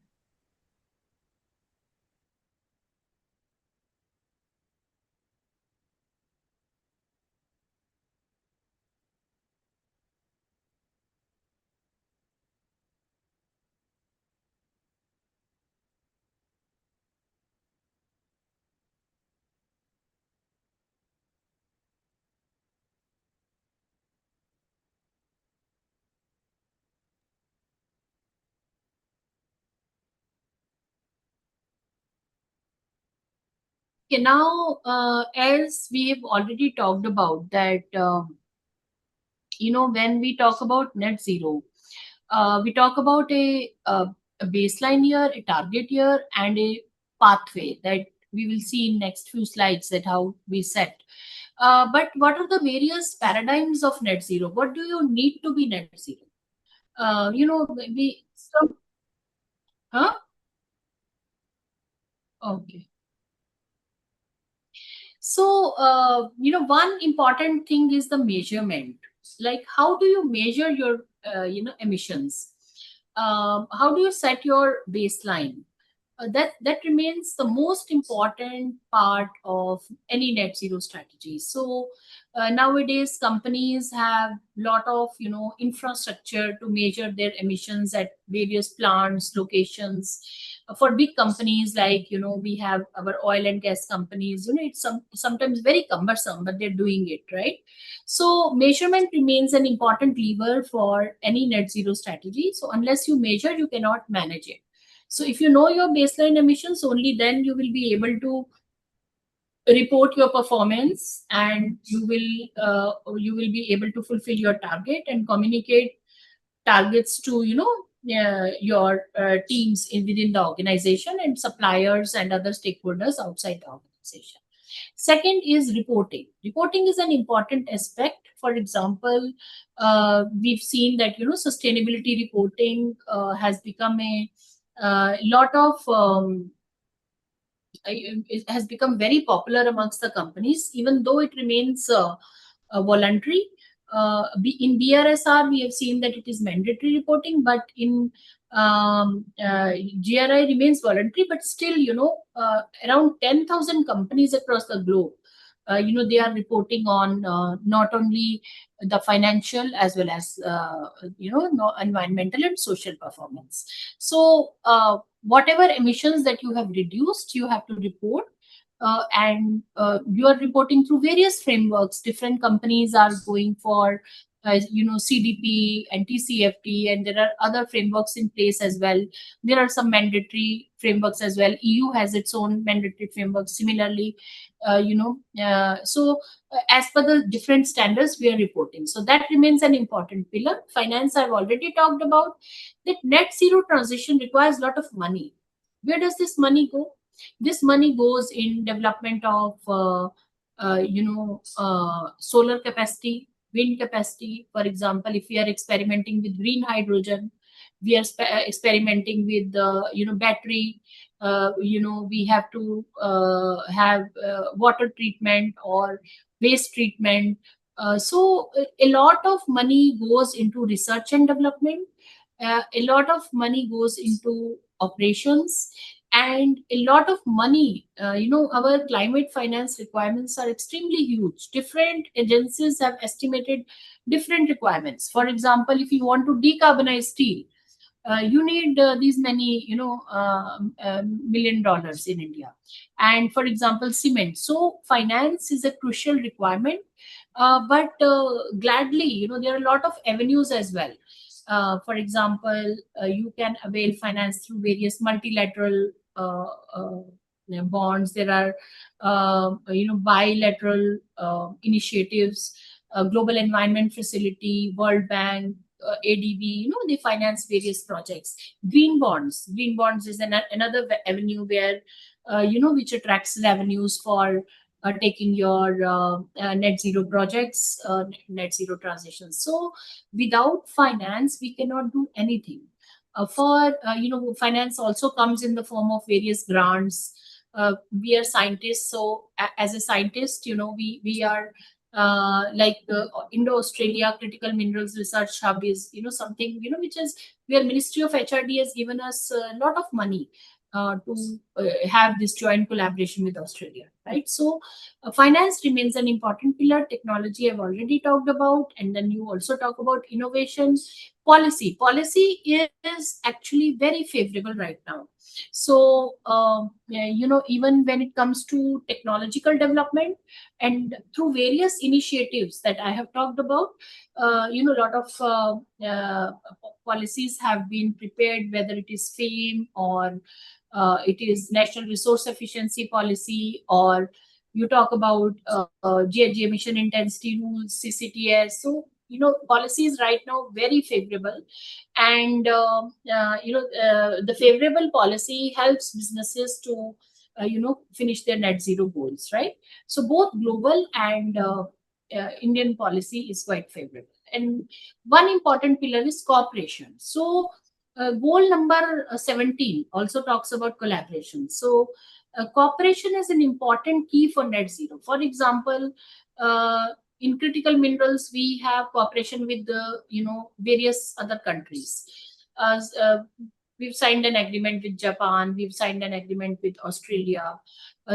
Okay, now, as we have already talked about that, when we talk about net zero, we talk about a baseline year, a target year, and a pathway that we will see in next few slides, that how we set. But what are the various paradigms of net zero? What do you need to be net zero? Huh? Okay. So, one important thing is the measurement. Like, how do you measure your, emissions? How do you set your baseline? That remains the most important part of any net zero strategy. So nowadays companies have lot of infrastructure to measure their emissions at various plants, locations. For big companies, like we have our oil and gas companies, it's sometimes very cumbersome, but they're doing it, right? So measurement remains an important lever for any net zero strategy. So unless you measure, you cannot manage it. So if you know your baseline emissions, only then you will be able to report your performance, and you will be able to fulfill your target and communicate targets to your teams within the organization and suppliers and other stakeholders outside the organization. Second is reporting. Reporting is an important aspect. For example, we've seen that sustainability reporting has become a lot of it has become very popular amongst the companies, even though it remains voluntary. In BRSR, we have seen that it is mandatory reporting, but in GRI remains voluntary. But still, around 10,000 companies across the globe they are reporting on not only the financial as well as environmental and social performance. So whatever emissions that you have reduced, you have to report. And you are reporting through various frameworks. Different companies are going for CDP and TCFD, and there are other frameworks in place as well. There are some mandatory frameworks as well. EU has its own mandatory framework. Similarly, as per the different standards, we are reporting. So that remains an important pillar. Finance, I've already talked about. That net zero transition requires a lot of money. Where does this money go? This money goes in development of solar capacity, wind capacity. For example, if we are experimenting with green hydrogen, we are experimenting with battery. We have to have water treatment or waste treatment. So a lot of money goes into research and development. A lot of money goes into operations, and a lot of money. Our climate finance requirements are extremely huge. Different agencies have estimated different requirements. For example, if you want to decarbonize steel, you need these many $1 million in India. And for example, cement. So finance is a crucial requirement, but gladly, there are a lot of avenues as well. For example, you can avail finance through various multilateral bonds. There are bilateral initiatives, Global Environment Facility, World Bank, ADB. They finance various projects. Green bonds is another avenue where which attracts revenues for taking your net zero projects, net zero transitions. So without finance, we cannot do anything. Finance also comes in the form of various grants. We are scientists, so as a scientist, we are like Indo-Australia Critical Minerals Research Hub is something which is where Ministry of HRD has given us a lot of money to have this joint collaboration with Australia, right? So finance remains an important pillar. Technology I've already talked about, and then you also talk about innovation. Policy is actually very favorable right now. So even when it comes to technological development, and through various initiatives that I have talked about, a lot of policies have been prepared, whether it is FAME or it is National Resource Efficiency Policy, or you talk about GHG emission intensity rules, CCTS. So policy is right now very favorable, and the favorable policy helps businesses to finish their net zero goals, right? So both global and Indian policy is quite favorable. And one important pillar is cooperation. So goal number 17 also talks about collaboration. So cooperation is an important key for net zero. For example, in critical minerals, we have cooperation with the various other countries. We've signed an agreement with Japan. We've signed an agreement with Australia.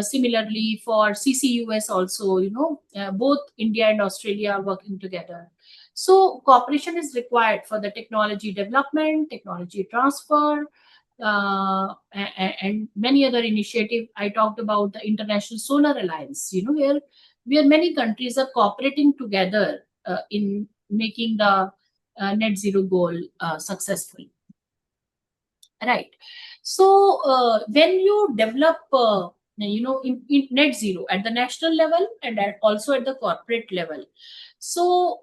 Similarly, for CCUS also, both India and Australia are working together. So cooperation is required for the technology development, technology transfer, and many other initiatives. I talked about the International Solar Alliance, where many countries are cooperating together in making the net zero goal successful. Right. So when you develop, in net zero at the national level and also at the corporate level, so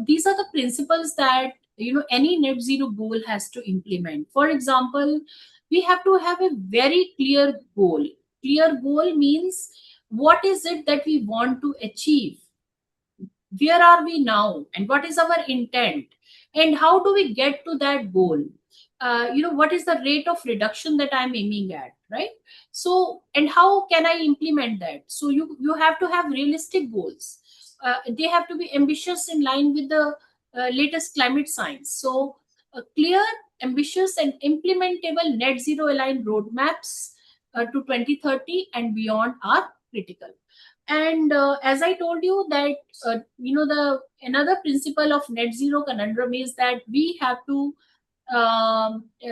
these are the principles that any net zero goal has to implement. For example, we have to have a very clear goal. Clear goal means what is it that we want to achieve? Where are we now? And what is our intent? And how do we get to that goal? What is the rate of reduction that I'm aiming at, right? So, and how can I implement that? So you have to have realistic goals. They have to be ambitious in line with the latest climate science. So clear, ambitious and implementable net zero aligned roadmaps to 2030 and beyond are critical. And as I told you that, the another principle of net zero conundrum is that we have to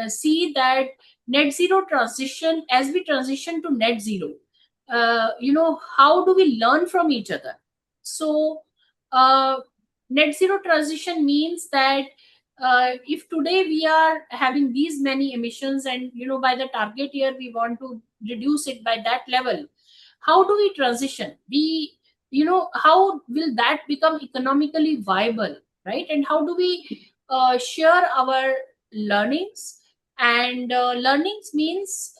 see that net zero transition, as we transition to net zero, how do we learn from each other? So net zero transition means that if today we are having these many emissions, and by the target year we want to reduce it by that level, how do we transition? How will that become economically viable, right? And how do we share our learnings? And learnings means,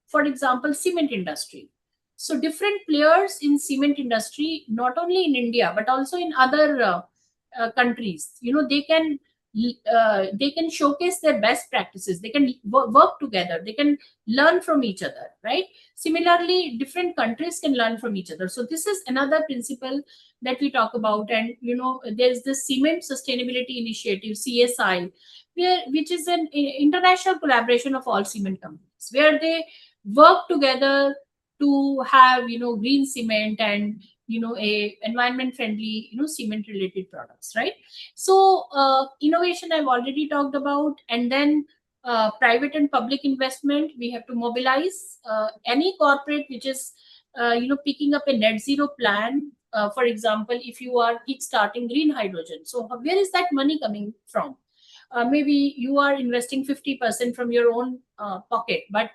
for example, cement industry. So different players in cement industry, not only in India but also in other countries, they can showcase their best practices, they can work together, they can learn from each other, right? Similarly, different countries can learn from each other. So this is another principle that we talk about. And there's the Cement Sustainability Initiative, CSI, which is an international collaboration of all cement companies, where they work together to have green cement and a environment friendly cement related products, right? So innovation I've already talked about. And then private and public investment, we have to mobilize any corporate which is picking up a net zero plan. For example, if you are kick-starting green hydrogen, so where is that money coming from? Maybe you are investing 50% from your own pocket, but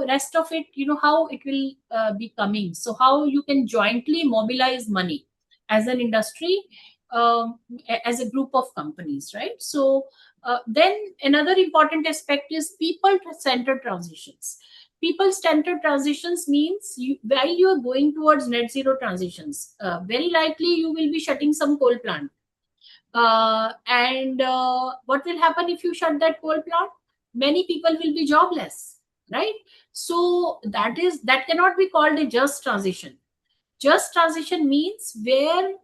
rest of it, how it will be coming. So how you can jointly mobilize money as an industry, as a group of companies, right? So then another important aspect is people-centered transitions. People-centered transitions means while you are going towards net zero transitions, very likely you will be shutting some coal plant. And what will happen if you shut that coal plant? Many people will be jobless, right? So that cannot be called a just transition. Just transition means where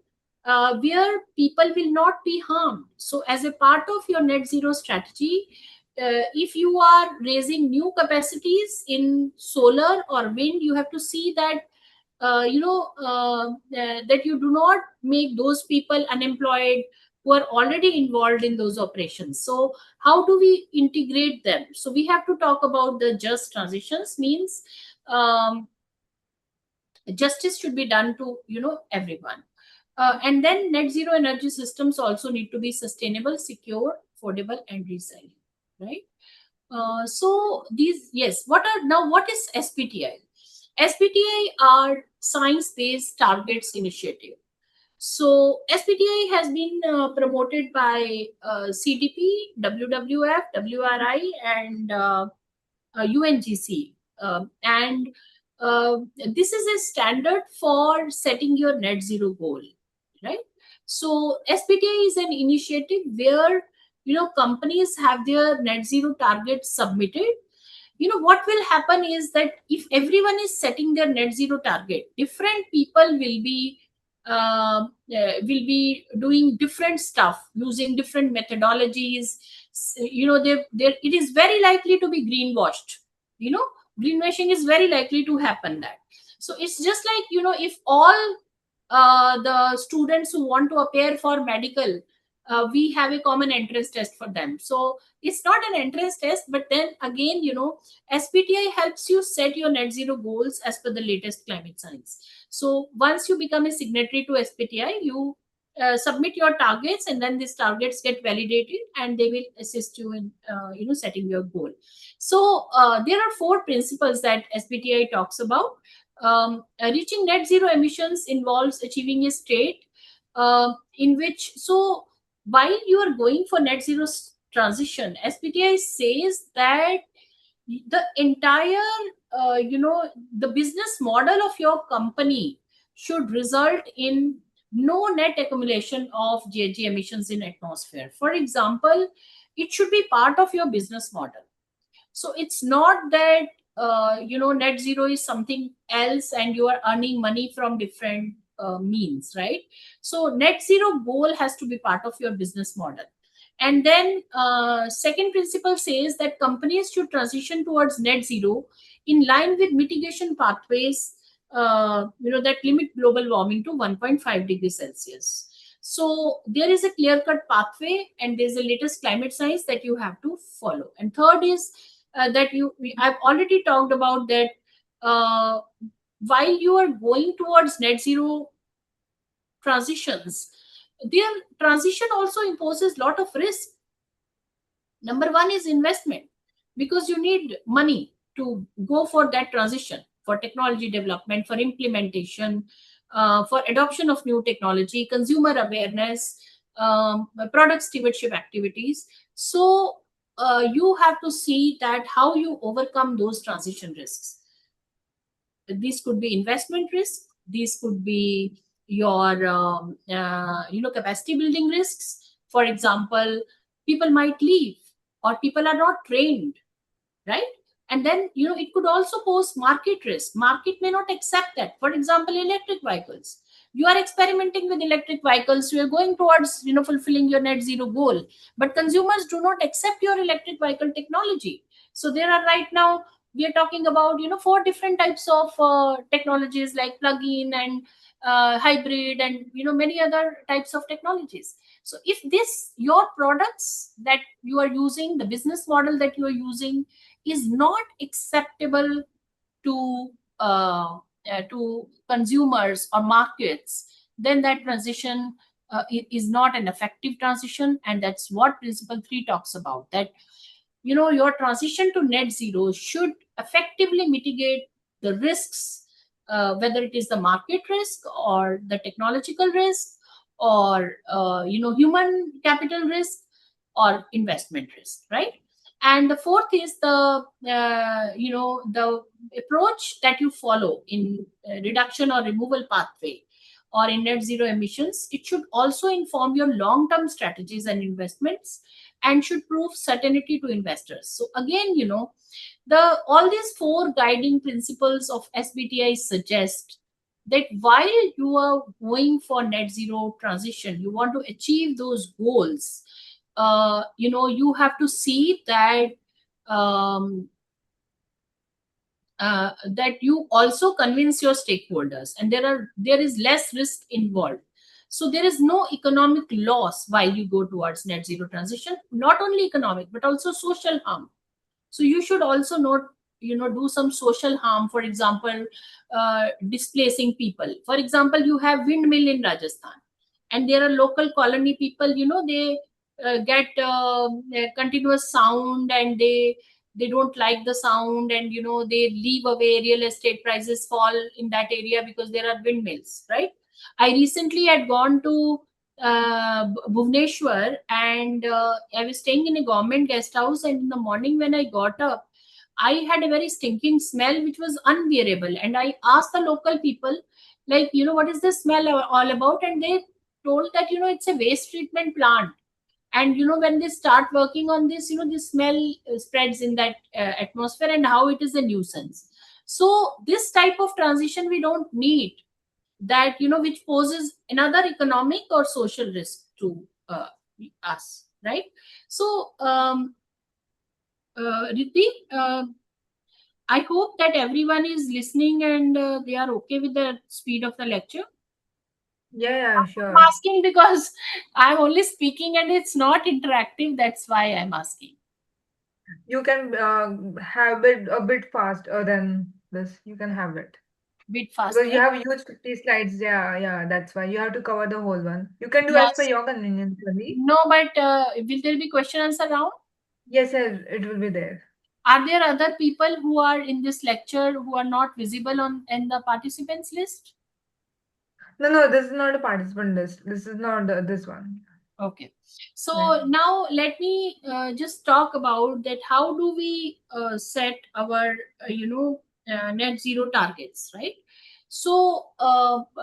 people will not be harmed. So as a part of your net zero strategy, if you are raising new capacities in solar or wind, you have to see that that you do not make those people unemployed who are already involved in those operations. So how do we integrate them? So we have to talk about the just transitions, means justice should be done to everyone. And then net zero energy systems also need to be sustainable, secure, affordable, and resilient, right? So these, yes, what is SBTi? SBTi are Science-Based Targets Initiative. So SBTi has been promoted by CDP, WWF, WRI, and UNGC. And this is a standard for setting your net zero goal, right? So SBTi is an initiative where companies have their net zero targets submitted. What will happen is that if everyone is setting their net zero target, different people will be doing different stuff using different methodologies. It is very likely to be greenwashed. Greenwashing is very likely to happen. That, so it's just like if all the students who want to appear for medical, we have a common entrance test for them. So it's not an entrance test, but then again, SBTi helps you set your net zero goals as per the latest climate science. So once you become a signatory to SBTi, you submit your targets, and then these targets get validated, and they will assist you in setting your goal. So there are 4 principles that SBTi talks about. Reaching net zero emissions involves achieving a state in which, so while you are going for net zero transition, SBTi says that the entire the business model of your company should result in no net accumulation of GHG emissions in atmosphere. For example, it should be part of your business model. So it's not that net zero is something else and you are earning money from different means, right? So net zero goal has to be part of your business model. And then second principle says that companies should transition towards net zero in line with mitigation pathways that limit global warming to 1.5 degrees Celsius. So there is a clear-cut pathway, and there's a latest climate science that you have to follow. And third is that I've already talked about that while you are going towards net zero transitions, their transition also imposes a lot of risk. Number one is investment, because you need money to go for that transition, for technology development, for implementation, for adoption of new technology, consumer awareness, product stewardship activities. So you have to see that how you overcome those transition risks. These could be investment risk. These could be your capacity building risks. For example, people might leave, or people are not trained, right? And then it could also pose market risk. Market may not accept that. For example, electric vehicles. You are experimenting with electric vehicles. You are going towards fulfilling your net zero goal, but consumers do not accept your electric vehicle technology. So there are right now, we are talking about 4 different types of technologies, like plug-in and hybrid, and many other types of technologies. So if your products that you are using, the business model that you are using, is not acceptable to consumers or markets, then that transition is not an effective transition. And that's what Principle 3 talks about, that your transition to net zero should effectively mitigate the risks, whether it is the market risk, or the technological risk, or human capital risk, or investment risk, right? And the fourth is the approach that you follow in reduction or removal pathway, or in net zero emissions. It should also inform your long-term strategies and investments, and should prove certainty to investors. So again, all these 4 guiding principles of SBTi suggest that while you are going for net zero transition, you want to achieve those goals, you have to see that that you also convince your stakeholders, and there is less risk involved. So there is no economic loss while you go towards net zero transition, not only economic, but also social harm. So you should also not do some social harm. For example, displacing people. For example, you have windmill in Rajasthan, and there are local colony people, they get continuous sound, and they don't like the sound, and they leave away. Real estate prices fall in that area because there are windmills, right? I recently had gone to Bhubaneswar, and I was staying in a government guest house, and in the morning when I got up, I had a very stinking smell which was unbearable. And I asked the local people, like, what is this smell all about? And they told that it's a waste treatment plant, and when they start working on this, this smell spreads in that atmosphere, and how it is a nuisance. So this type of transition we don't need, that which poses another economic or social risk to us, right? So Riddhi, I hope that everyone is listening, and they are okay with the speed of the lecture. Yeah, sure. I'm asking because I'm only speaking and it's not interactive. That's why I'm asking. You can have it a bit faster than this. You can have it. Bit faster. Because you have used 50 slides. Yeah, that's why. You have to cover the whole one. You can do as per your convenience, only. No, but will there be question answer round? Yes, it will be there. Are there other people who are in this lecture who are not visible in the participants list? No, this is not a participant list. This is not this one. Okay. So now let me just talk about that. How do we set our, net zero targets, right? So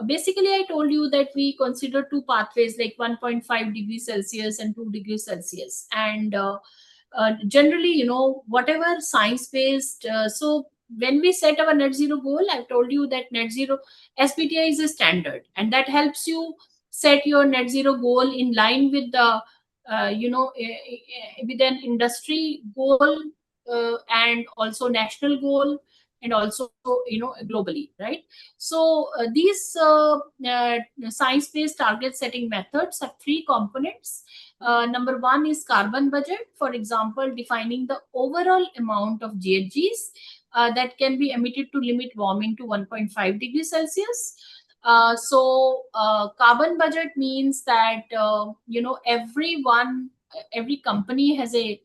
basically, I told you that we consider 2 pathways, like 1.5 degrees Celsius and 2 degrees Celsius. And generally, whatever science-based, so when we set our net zero goal, I've told you that net zero SBTi is a standard, and that helps you set your net zero goal in line with the with an industry goal and also national goal, and also, globally, right? So these science-based target setting methods have three components. Number one is carbon budget. For example, defining the overall amount of GHGs that can be emitted to limit warming to 1.5 degrees Celsius. So carbon budget means that every company has a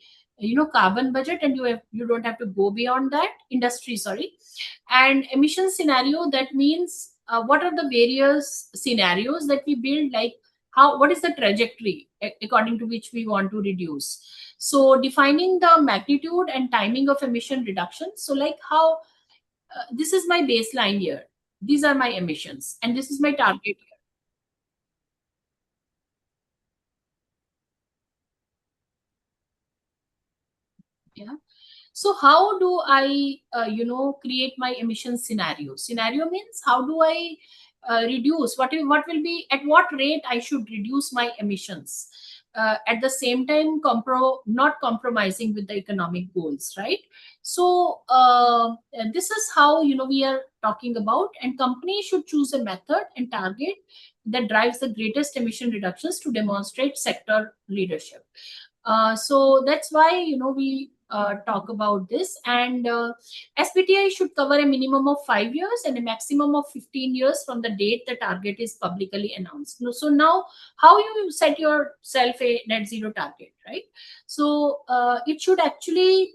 carbon budget, and you don't have to go beyond that. Industry, sorry. And emission scenario, that means what are the various scenarios that we build, like what is the trajectory according to which we want to reduce. So defining the magnitude and timing of emission reduction. So like how this is my baseline year, these are my emissions, and this is my target year. Yeah. So how do I, create my emission scenario? Scenario means how do I reduce, what will be, at what rate I should reduce my emissions, at the same time not compromising with the economic goals, right? So this is how, we are talking about, and companies should choose a method and target that drives the greatest emission reductions to demonstrate sector leadership. So that's why, we talk about this. And SBTi should cover a minimum of 5 years and a maximum of 15 years from the date the target is publicly announced. So now, how you set yourself a net zero target, right? So it should actually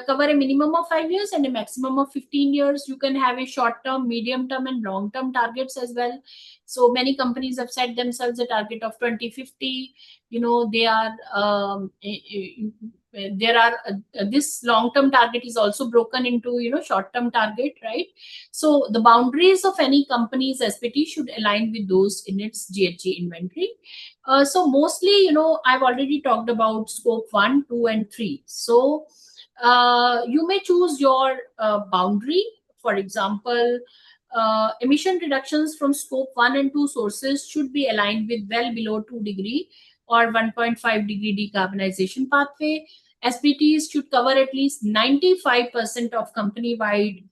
cover a minimum of 5 years and a maximum of 15 years. You can have a short term, medium term, and long term targets as well. So many companies have set themselves a target of 2050. They are there are this long term target is also broken into short term target, right? So the boundaries of any company's SBT should align with those in its GHG inventory. So mostly, I've already talked about scope 1, 2, and 3. So you may choose your boundary. For example, emission reductions from scope 1 and 2 sources should be aligned with well below 2 degree or 1.5 degree decarbonization pathway. SBTs should cover at least 95% of company-wide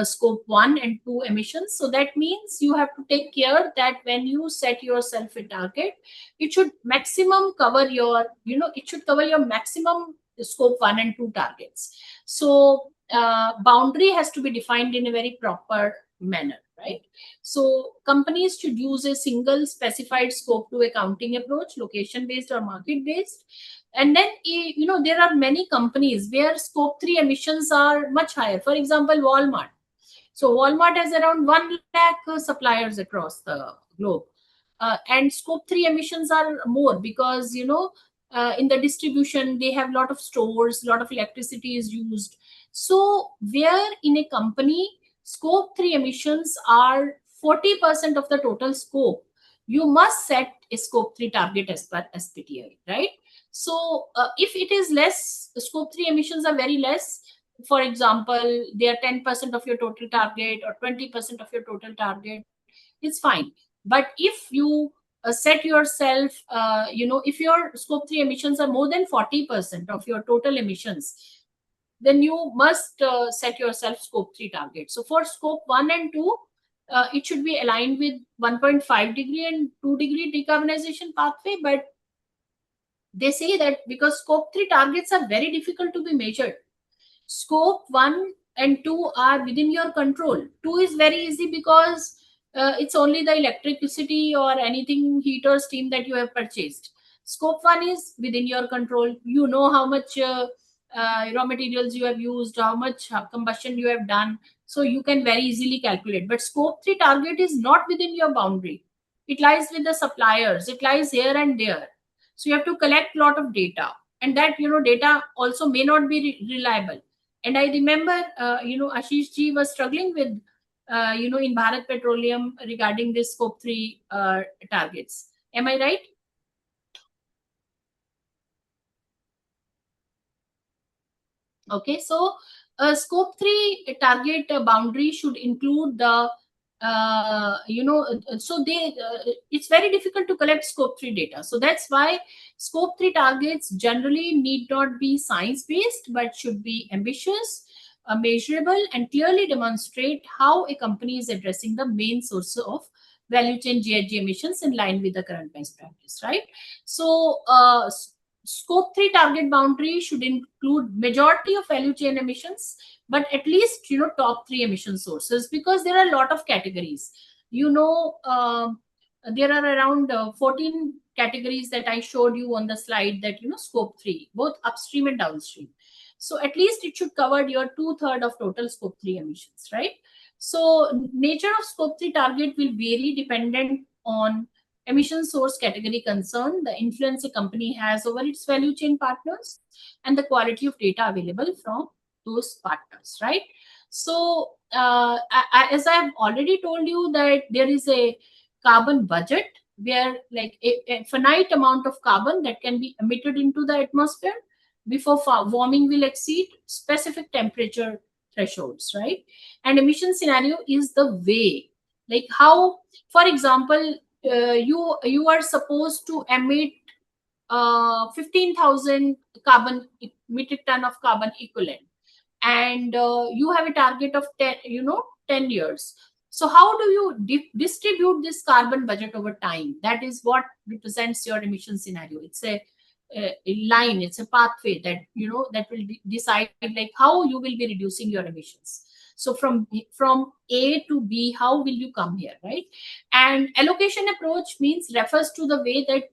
scope 1 and 2 emissions. So that means you have to take care that when you set yourself a target, it should maximum cover your, it should cover your maximum scope 1 and 2 targets. So boundary has to be defined in a very proper manner, right? So companies should use a single specified scope 2 accounting approach, location based or market based. And then there are many companies where scope 3 emissions are much higher. For example, Walmart. So Walmart has around 1 lakh suppliers across the globe, and scope 3 emissions are more because in the distribution they have a lot of stores, a lot of electricity is used. So where in a company scope 3 emissions are 40% of the total scope, you must set a scope 3 target as per SBTi, right? So if it is less, scope 3 emissions are very less. For example, they are 10% of your total target or 20% of your total target, it's fine. But if you set yourself, if your scope 3 emissions are more than 40% of your total emissions, then you must set yourself scope 3 target. So for scope 1 and 2, it should be aligned with 1.5 degree and 2 degree decarbonization pathway. But they say that because scope 3 targets are very difficult to be measured, scope 1 and 2 are within your control. 2 is very easy because it's only the electricity or anything, heat or steam that you have purchased. Scope 1 is within your control. You know how much raw materials you have used, how much combustion you have done. So you can very easily calculate. But scope 3 target is not within your boundary. It lies with the suppliers. It lies here and there. So you have to collect a lot of data. And that, data also may not be reliable. And I remember, Ashish ji was struggling with, in Bharat Petroleum regarding this scope 3 targets. Am I right? Okay, so scope 3 target boundary should include the, it's very difficult to collect scope 3 data. So that's why scope 3 targets generally need not be science-based, but should be ambitious. measurable and clearly demonstrate how a company is addressing the main source of value chain GHG emissions in line with the current best practice, right? So scope 3 target boundary should include majority of value chain emissions, but at least top 3 emission sources, because there are a lot of categories. There are around 14 categories that I showed you on the slide, that scope 3, both upstream and downstream. So at least it should cover your 2/3 of total scope 3 emissions, right? So nature of scope 3 target will vary dependent on emission source category concern, the influence a company has over its value chain partners, and the quality of data available from those partners, right? So as I have already told you, that there is a carbon budget where like a finite amount of carbon that can be emitted into the atmosphere before warming will exceed specific temperature thresholds, right? And emission scenario is the way, like how, for example, you are supposed to emit 15,000 metric ton of carbon equivalent, and you have a target of 10 years. So how do you distribute this carbon budget over time? That is what represents your emission scenario. It's a line, it's a pathway that that will decide like how you will be reducing your emissions. So from A to B, how will you come here, right? And allocation approach refers to the way that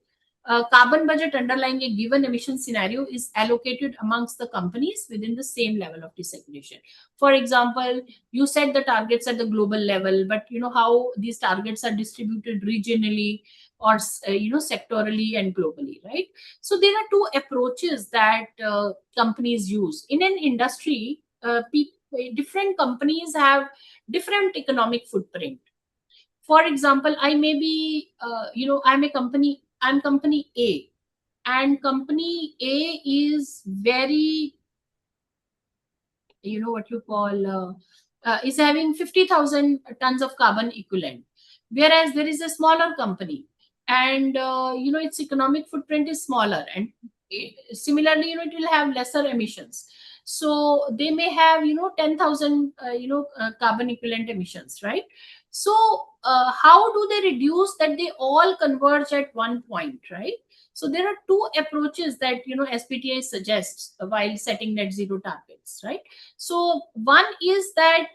carbon budget underlying a given emission scenario is allocated amongst the companies within the same level of disaggregation. For example, you set the targets at the global level, but how these targets are distributed regionally or sectorally and globally, right? So there are two approaches that companies use in an industry. Different companies have different economic footprint. For example, I may be I'm company A, and company A is very what you call is having 50,000 tons of carbon equivalent, whereas there is a smaller company, and its economic footprint is smaller, and similarly it will have lesser emissions. So they may have 10,000 carbon equivalent emissions, right? So how do they reduce that? They all converge at one point, right? So there are two approaches that SBTi suggests while setting net zero targets, right? So one is that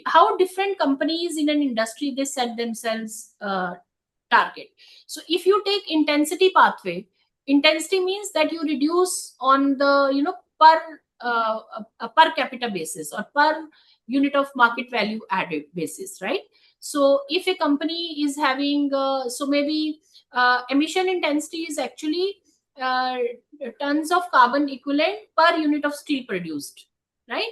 how different companies in an industry, they set themselves target. So if you take intensity pathway, intensity means that you reduce on the per capita basis or per unit of market value added basis, right? So if a company is having so maybe emission intensity is actually tons of carbon equivalent per unit of steel produced, right?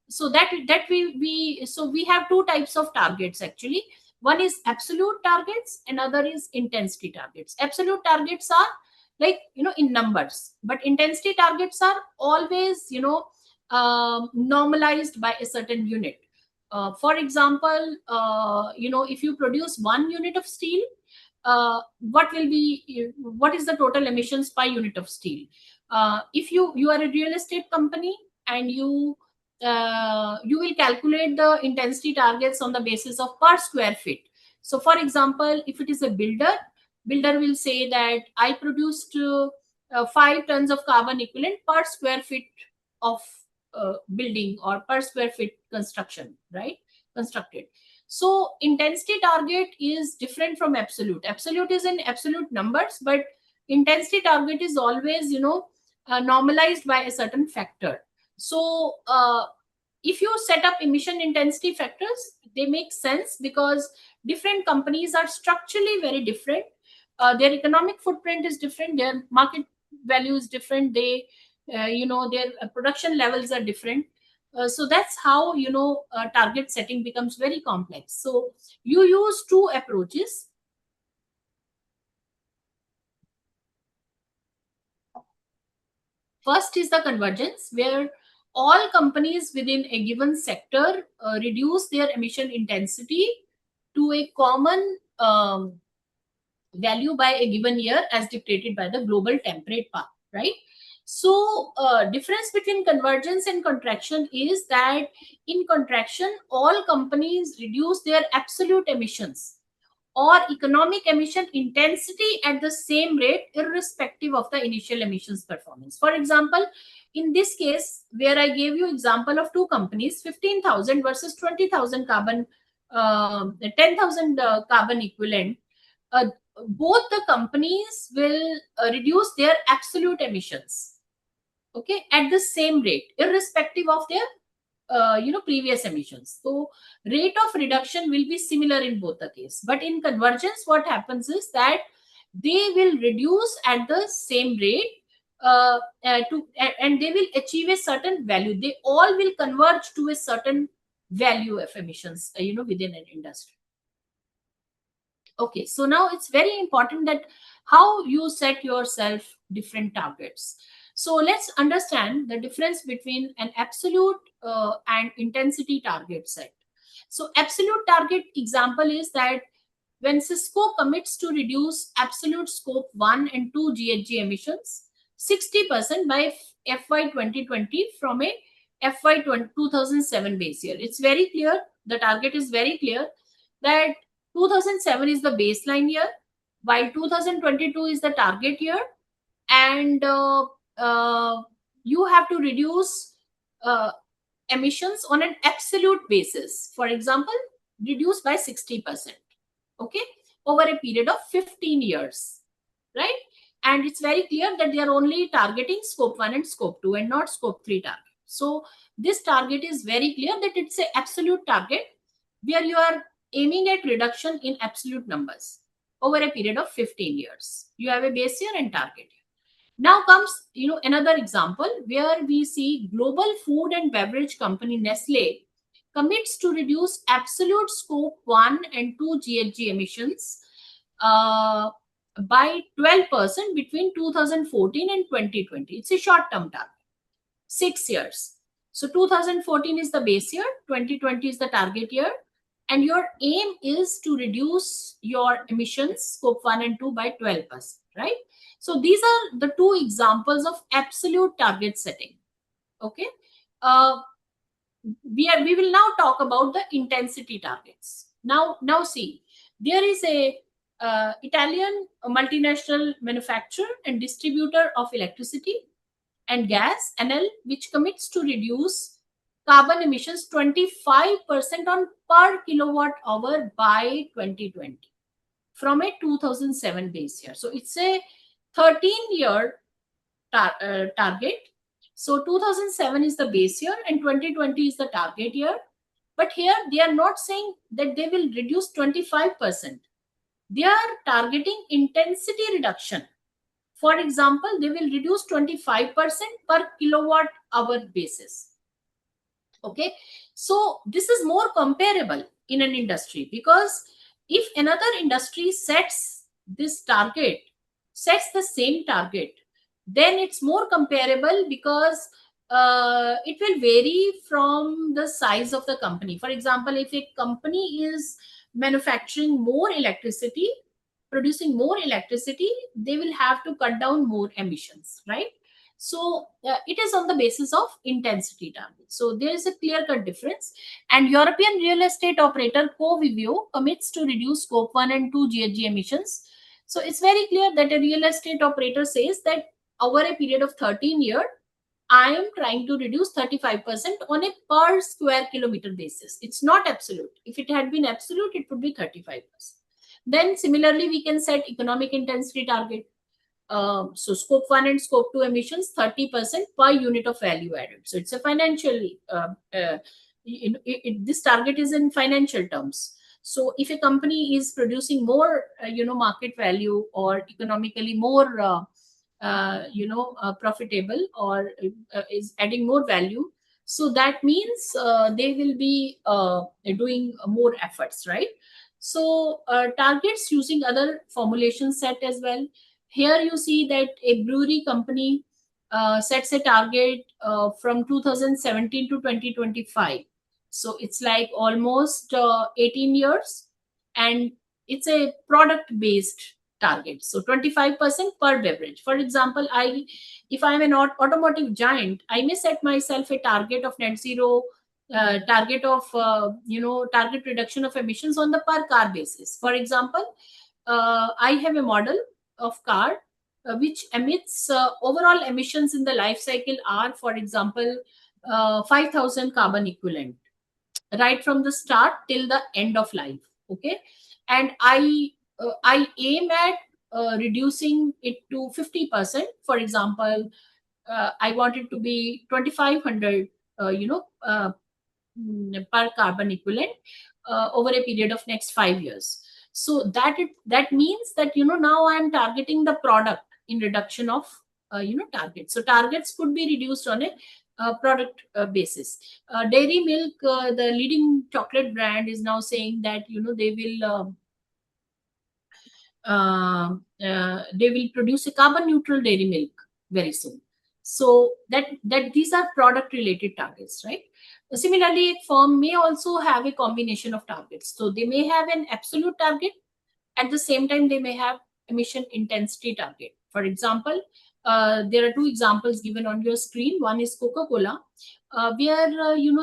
So we have two types of targets actually. One is absolute targets, another is intensity targets. Absolute targets are like in numbers, but intensity targets are always normalized by a certain unit. For example, if you produce 1 unit of steel, what is the total emissions per unit of steel? If you are a real estate company, and you will calculate the intensity targets on the basis of per square feet. So for example, if it is a builder will say that I produced 5 tons of carbon equivalent per square feet of building or per square feet constructed. So intensity target is different from absolute. Absolute is in absolute numbers, but intensity target is always normalized by a certain factor. So if you set up emission intensity factors, they make sense because different companies are structurally very different. Their economic footprint is different, their market value is different, they their production levels are different. So that's how target setting becomes very complex. So you use two approaches. First is the convergence, where all companies within a given sector reduce their emission intensity to a common value by a given year as dictated by the global temperate path, right? So difference between convergence and contraction is that in contraction, all companies reduce their absolute emissions or economic emission intensity at the same rate, irrespective of the initial emissions performance. For example, in this case, where I gave you example of two companies, 15,000 versus 20,000 carbon, 10,000 carbon equivalent, both the companies will reduce their absolute emissions, okay, at the same rate, irrespective of their previous emissions. So rate of reduction will be similar in both the case. But in convergence, what happens is that they will reduce at the same rate, and they will achieve a certain value. They all will converge to a certain value of emissions, within an industry. Okay, so now it's very important that how you set yourself different targets. So let's understand the difference between an absolute and intensity target set. So absolute target example is that when Cisco commits to reduce absolute scope 1 and 2 GHG emissions 60% by FY 2020 from a FY 2007 base year. It's very clear, the target is very clear that 2007 is the baseline year, while 2022 is the target year, and you have to reduce emissions on an absolute basis. For example, reduce by 60%, okay, over a period of 15 years, right? And it's very clear that they are only targeting scope 1 and scope 2 and not scope 3 target. So this target is very clear that it's an absolute target where you are aiming at reduction in absolute numbers over a period of 15 years. You have a base year and target year. Now comes, another example where we see global food and beverage company Nestle commits to reduce absolute scope 1 and 2 GHG emissions by 12% between 2014 and 2020. It's a short-term target, 6 years. So 2014 is the base year, 2020 is the target year, and your aim is to reduce your emissions scope 1 and 2 by 12%, right? So these are the two examples of absolute target setting. Okay. We will now talk about the intensity targets. Now see, there is a Italian multinational manufacturer and distributor of electricity and gas, Enel, which commits to reduce carbon emissions 25% on per kilowatt hour by 2020 from a 2007 base year. So it's a 13-year target. So 2007 is the base year and 2020 is the target year. But here they are not saying that they will reduce 25%. They are targeting intensity reduction. For example, they will reduce 25% per kilowatt hour basis. Okay, so this is more comparable in an industry, because if another industry sets this target, sets the same target, then it's more comparable because it will vary from the size of the company. For example, if a company is manufacturing more electricity, producing more electricity, they will have to cut down more emissions, right? So it is on the basis of intensity target. So there is a clear-cut difference. And European real estate operator Covivio commits to reduce scope 1 and 2 GHG emissions. So it's very clear that a real estate operator says that over a period of 13 years, I am trying to reduce 35% on a per square kilometer basis. It's not absolute. If it had been absolute, it would be 35%. Then similarly, we can set economic intensity target. So scope 1 and scope 2 emissions 30% per unit of value added. So it's a financial, this target is in financial terms. So if a company is producing more, market value or economically more, profitable, or is adding more value, so that means they will be doing more efforts, right? So targets using other formulation set as well. Here you see that a brewery company sets a target from 2017 to 2025. So it's like almost 18 years, and it's a product based targets. So 25% per beverage. For example, if I'm an automotive giant, I may set myself a target of net zero, target of target reduction of emissions on the per car basis. For example, I have a model of car which emits overall emissions in the life cycle are, for example, 5,000 carbon equivalent, right from the start till the end of life. Okay, and I aim at reducing it to 50%. For example, I want it to be 2,500 per carbon equivalent over a period of next 5 years. So that means that now I am targeting the product in reduction of targets. So targets could be reduced on a product basis. Dairy Milk, the leading chocolate brand, is now saying that they will produce a carbon neutral dairy milk very soon. So that these are product related targets, right? Similarly, a firm may also have a combination of targets. So they may have an absolute target. At the same time, they may have emission intensity target. For example, there are two examples given on your screen. One is Coca-Cola, where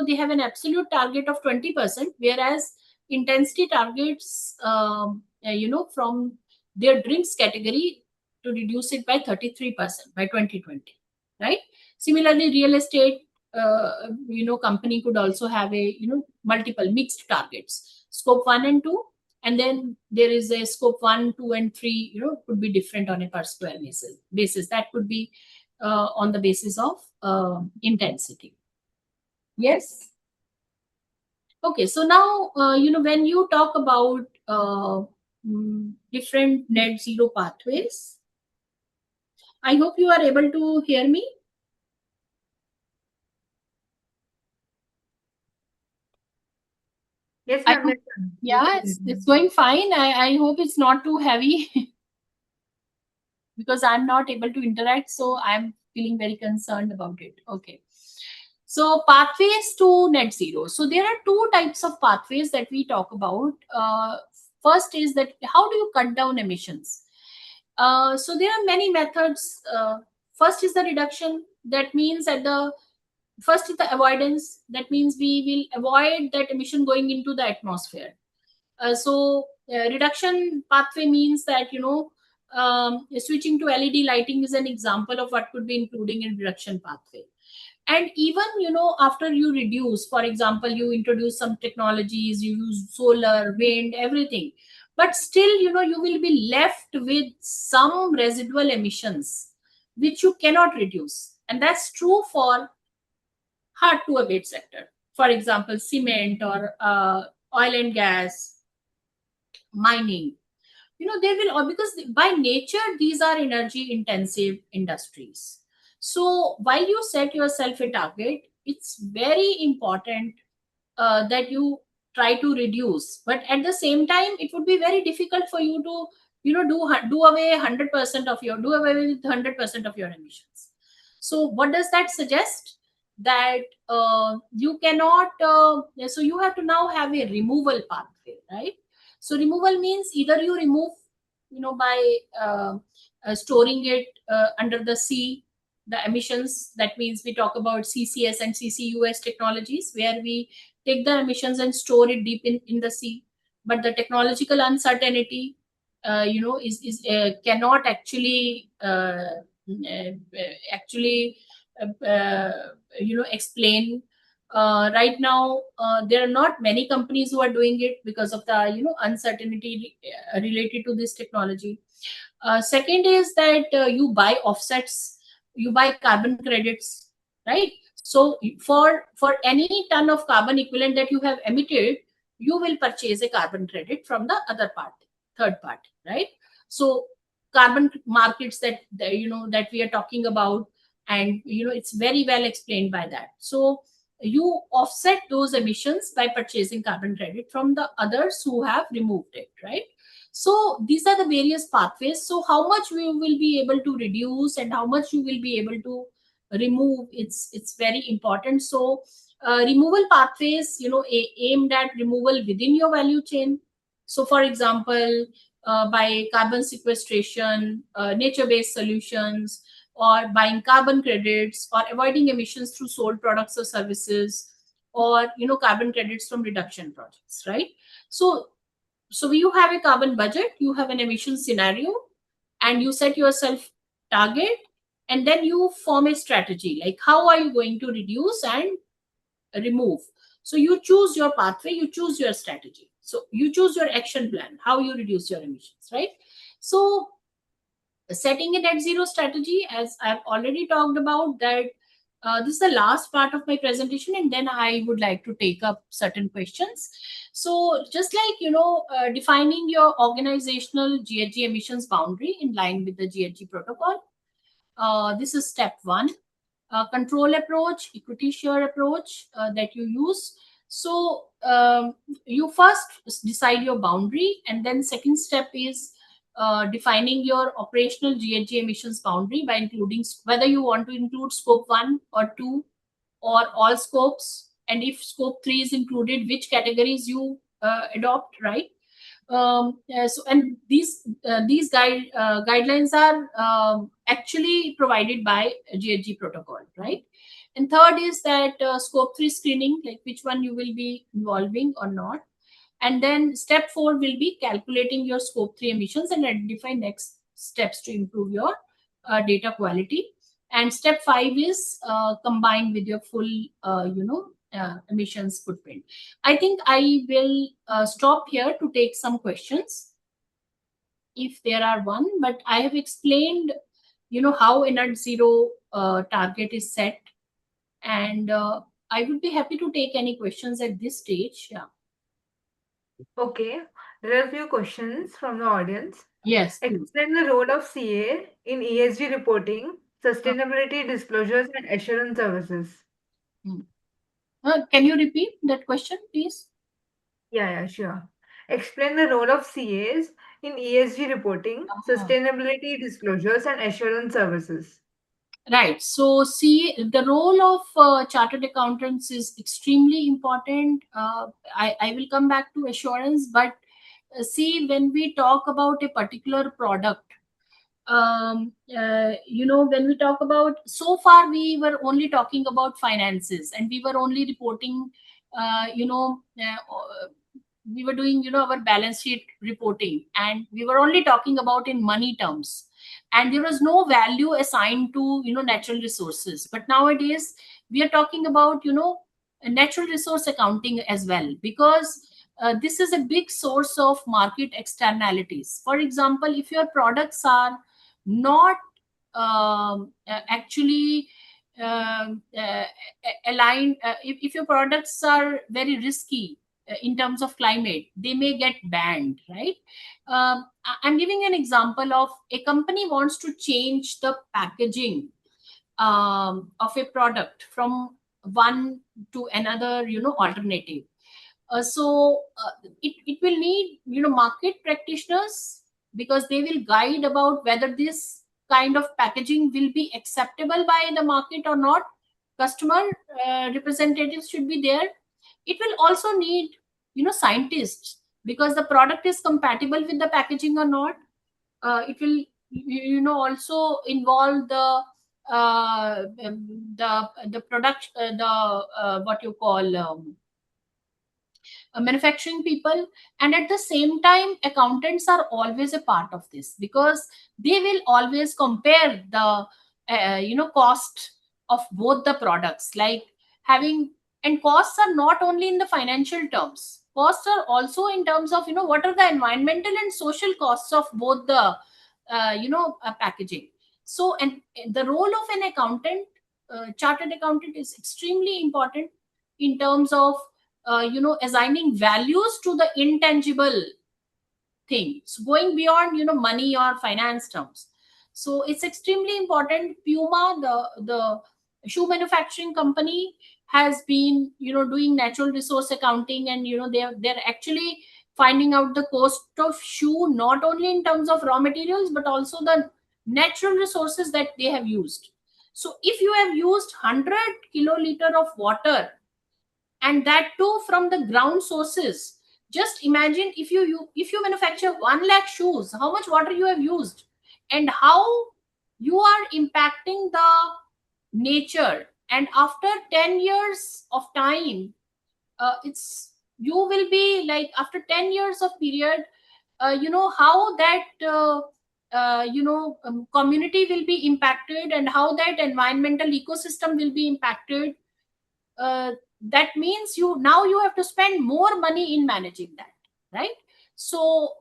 they have an absolute target of 20%, whereas intensity targets from their drinks category to reduce it by 33% by 2020, right? Similarly, real estate company could also have a multiple mixed targets, scope 1 and 2, and then there is a scope 1, 2 and 3 could be different on a per square basis. That could be on the basis of intensity. Yes. Okay, so now when you talk about different net zero pathways, I hope you are able to hear me. Yes, I ma'am. hope- Yeah, it's going fine. I hope it's not too heavy because I'm not able to interact, so I'm feeling very concerned about it. Okay. So pathways to net zero. So there are two types of pathways that we talk about. First is that how do you cut down emissions? So there are many methods. First is the reduction. That means first is the avoidance. That means we will avoid that emission going into the atmosphere. Reduction pathway means that switching to LED lighting is an example of what could be including in reduction pathway. And even after you reduce, for example, you introduce some technologies, you use solar, wind, everything, but still you will be left with some residual emissions which you cannot reduce, and that's true for hard to abate sector. For example, cement or oil and gas, mining. They will, because by nature these are energy intensive industries. So while you set yourself a target, it's very important that you try to reduce, but at the same time it would be very difficult for you to do away 100% of your do away with 100% of your emissions. So what does that suggest? That you cannot so you have to now have a removal pathway, right? So removal means either you remove by storing it under the sea, the emissions. That means we talk about CCS and CCUS technologies, where we take the emissions and store it deep in the sea. But the technological uncertainty is cannot actually explain. Right now there are not many companies who are doing it because of the uncertainty related to this technology. Second is that you buy offsets, you buy carbon credits, right? So for any ton of carbon equivalent that you have emitted, you will purchase a carbon credit from the other party, third party, right? So carbon markets that we are talking about, and it's very well explained by that. So you offset those emissions by purchasing carbon credit from the others who have removed it, right? So these are the various pathways. So how much we will be able to reduce and how much you will be able to remove, it's very important. So removal pathways aimed at removal within your value chain. So for example, by carbon sequestration, nature-based solutions, or buying carbon credits, or avoiding emissions through sold products or services, or carbon credits from reduction projects, right? So you have a carbon budget, you have an emission scenario, and you set yourself target, and then you form a strategy, like how are you going to reduce and remove. So you choose your pathway, you choose your strategy, so you choose your action plan, how you reduce your emissions, right? So setting a net zero strategy, as I've already talked about, that this is the last part of my presentation, and then I would like to take up certain questions. So just like defining your organizational GHG emissions boundary in line with the GHG protocol, this is step one. Control approach, equity share approach that you use. So you first decide your boundary, and then second step is defining your operational GHG emissions boundary by including whether you want to include scope 1 or 2 or all scopes, and if scope 3 is included, which categories you adopt, right? And these guidelines are actually provided by GHG protocol, right? And third is that scope 3 screening, like which one you will be involving or not. And then step 4 will be calculating your scope 3 emissions and identify next steps to improve your data quality. And step 5 is combined with your full emissions footprint. I think I will stop here to take some questions if there are one, but I have explained how a net zero target is set, and I would be happy to take any questions at this stage. Yeah. Okay, there are a few questions from the audience. Yes, please. Explain the role of CA in ESG reporting, sustainability disclosures, and assurance services. Can you repeat that question, please? Yeah, sure. Explain the role of CAs in ESG reporting, sustainability disclosures, and assurance services. Right. So, see, the role of chartered accountants is extremely important. I will come back to assurance, but see, when we talk about a particular product, when we talk about, so far we were only talking about finances, and we were only reporting, we were doing, our balance sheet reporting, and we were only talking about in money terms, and there was no value assigned to, natural resources. But nowadays we are talking about, natural resource accounting as well, because this is a big source of market externalities. For example, if your products are not actually aligned, if your products are very risky in terms of climate, they may get banned, right? I'm giving an example of a company wants to change the packaging of a product from one to another, alternative. It will need, market practitioners, because they will guide about whether this kind of packaging will be acceptable by the market or not. Customer representatives should be there. It will also need, scientists, because the product is compatible with the packaging or not. It will, also involve the product, what you call manufacturing people. And at the same time, accountants are always a part of this, because they will always compare the cost of both the products, like having, and costs are not only in the financial terms, costs are also in terms of, what are the environmental and social costs of both the packaging. So, and the role of an accountant, chartered accountant, is extremely important in terms of assigning values to the intangible things, going beyond, money or finance terms. So it's extremely important. Puma, the shoe manufacturing company, has been, doing natural resource accounting, and they're actually finding out the cost of shoe, not only in terms of raw materials, but also the natural resources that they have used. So if you have used 100 kiloliter of water, and that too from the ground sources, just imagine if you manufacture 1 lakh shoes, how much water you have used, and how you are impacting the nature. And after 10 years of time, it's you will be like, after 10 years of period, how that community will be impacted, and how that environmental ecosystem will be impacted. That means you have to spend more money in managing that, right? So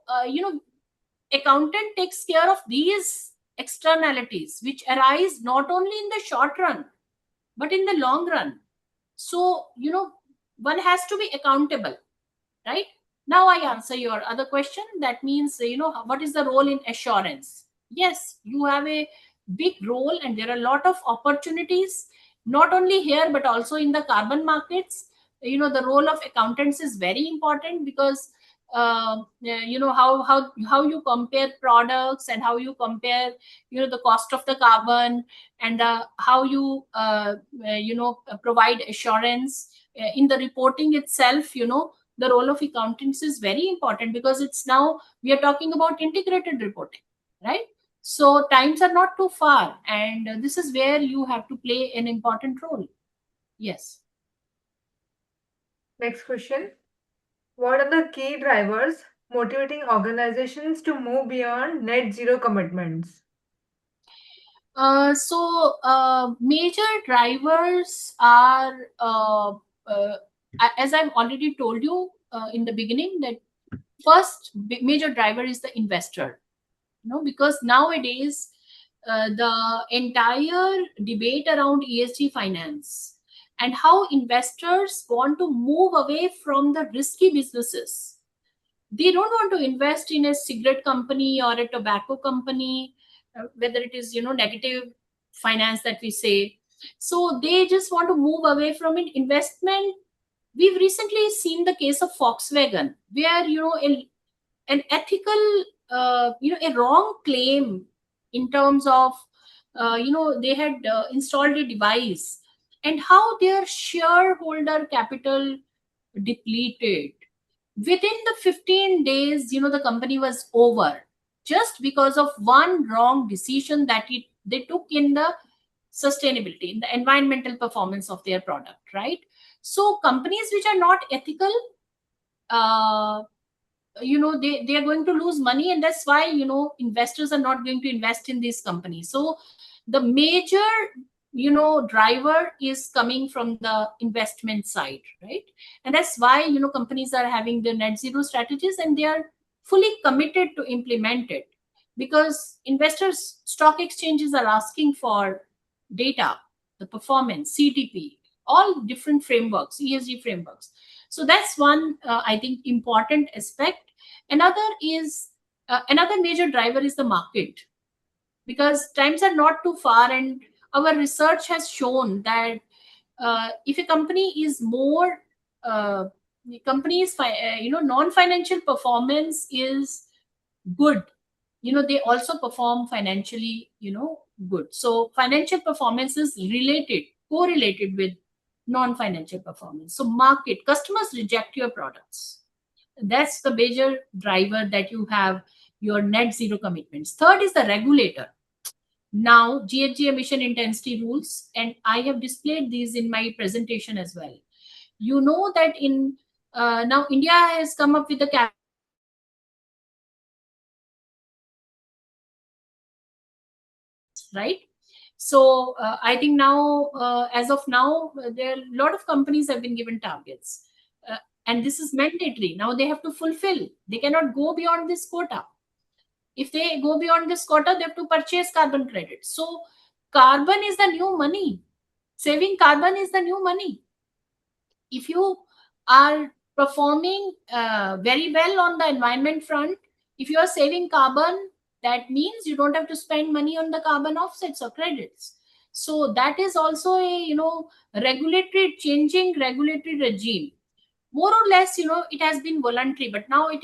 accountant takes care of these externalities which arise not only in the short run but in the long run. So one has to be accountable, right? Now I answer your other question. That means, what is the role in assurance? Yes, you have a big role, and there are a lot of opportunities, not only here but also in the carbon markets. The role of accountants is very important, because how you compare products, and how you compare the cost of the carbon, and how you provide assurance in the reporting itself. The role of accountants is very important, because it's now we are talking about integrated reporting, right? So times are not too far, and this is where you have to play an important role. Yes. Next question. What are the key drivers motivating organizations to move beyond net zero commitments? Major drivers are, as I've already told you in the beginning, that first major driver is the investor. Because nowadays the entire debate around ESG finance, and how investors want to move away from the risky businesses. They don't want to invest in a cigarette company or a tobacco company, whether it is negative finance that we say. So they just want to move away from it. Investment, we've recently seen the case of Volkswagen, where an ethical a wrong claim in terms of they had installed a device, and how their shareholder capital depleted within the 15 days. The company was over, just because of one wrong decision that they took in the sustainability, in the environmental performance of their product, right? So companies which are not ethical, they are going to lose money, and that's why investors are not going to invest in these companies. So the major driver is coming from the investment side, right? And that's why companies are having their net zero strategies, and they are fully committed to implement it, because investors, stock exchanges are asking for data, the performance, CTP, all different frameworks, ESG frameworks. So that's one I think important aspect. Another major driver is the market, because times are not too far, and our research has shown that if a company is more non-financial performance is good, they also perform financially good. So financial performance is correlated with non-financial performance. So market, customers reject your products. That's the major driver, that you have your net zero commitments. Third is the regulator. Now GHG emission intensity rules, and I have displayed these in my presentation as well. That in now India has come up with the right. So I think now as of now there are a lot of companies have been given targets, and this is mandatory. Now they have to fulfill. They cannot go beyond this quota. If they go beyond this quota, they have to purchase carbon credits. So carbon is the new money. Saving carbon is the new money. If you are performing very well on the environment front, if you are saving carbon, that means you don't have to spend money on the carbon offsets or credits. So that is also a changing regulatory regime. More or less, it has been voluntary, but now we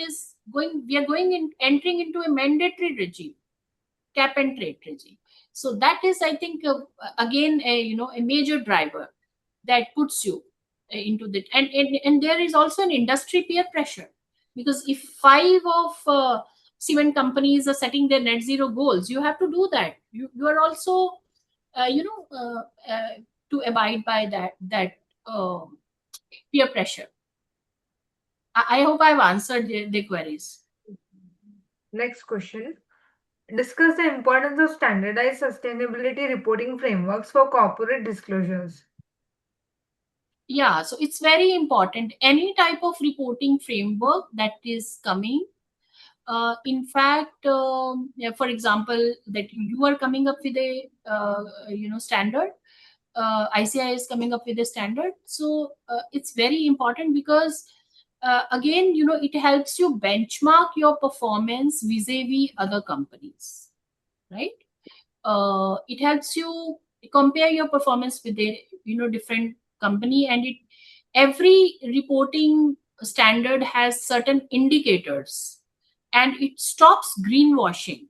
are entering into a mandatory regime, cap and trade regime. So that is, I think, again, a major driver that puts you into that. And there is also an industry peer pressure. Because if 5 of cement companies are setting their net zero goals, you have to do that. You are also to abide by that uh, peer pressure. I hope I've answered the queries. Next question. Discuss the importance of standardized sustainability reporting frameworks for corporate disclosures. Yeah, so it's very important. Any type of reporting framework that is coming, in fact, yeah, for example, that you are coming up with a standard, ICI is coming up with a standard. So it's very important because again, it helps you benchmark your performance vis-a-vis other companies, right? It helps you compare your performance with a different company, and every reporting standard has certain indicators, and it stops greenwashing.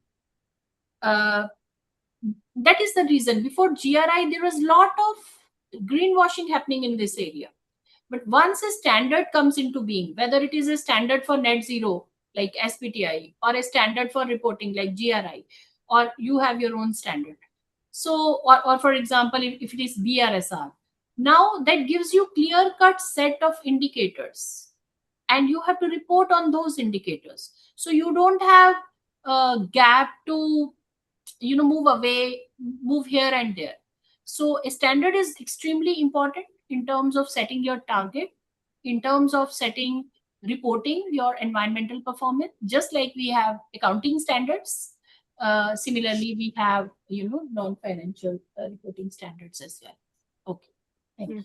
uh, that is the reason before GRI there was a lot of greenwashing happening in this area. But once a standard comes into being, whether it is a standard for net zero like SPTI, or a standard for reporting like GRI, or you have your own standard, so or for example, if it is BRSR, now that gives you clear cut set of indicators, and you have to report on those indicators, so you don't have a gap to move away, move here and there. So a standard is extremely important in terms of setting your target, in terms of setting reporting your environmental performance, just like we have accounting standards. Similarly, we have non-financial reporting standards as well. Okay, thank Yes.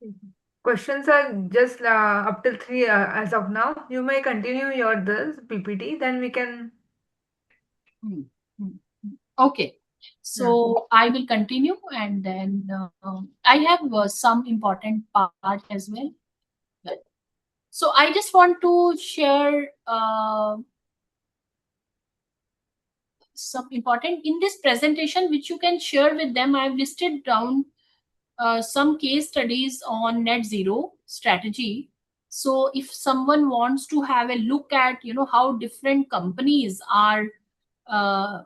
you. Questions are just up till 3 as of now. You may continue your this PPT, then we can. Hmm, hmm, hmm. Okay, so I will continue, and then I have some important part as well. Well, so I just want to share some important in this presentation, which you can share with them. I've listed down some case studies on net zero strategy. So if someone wants to have a look at how different companies are uh,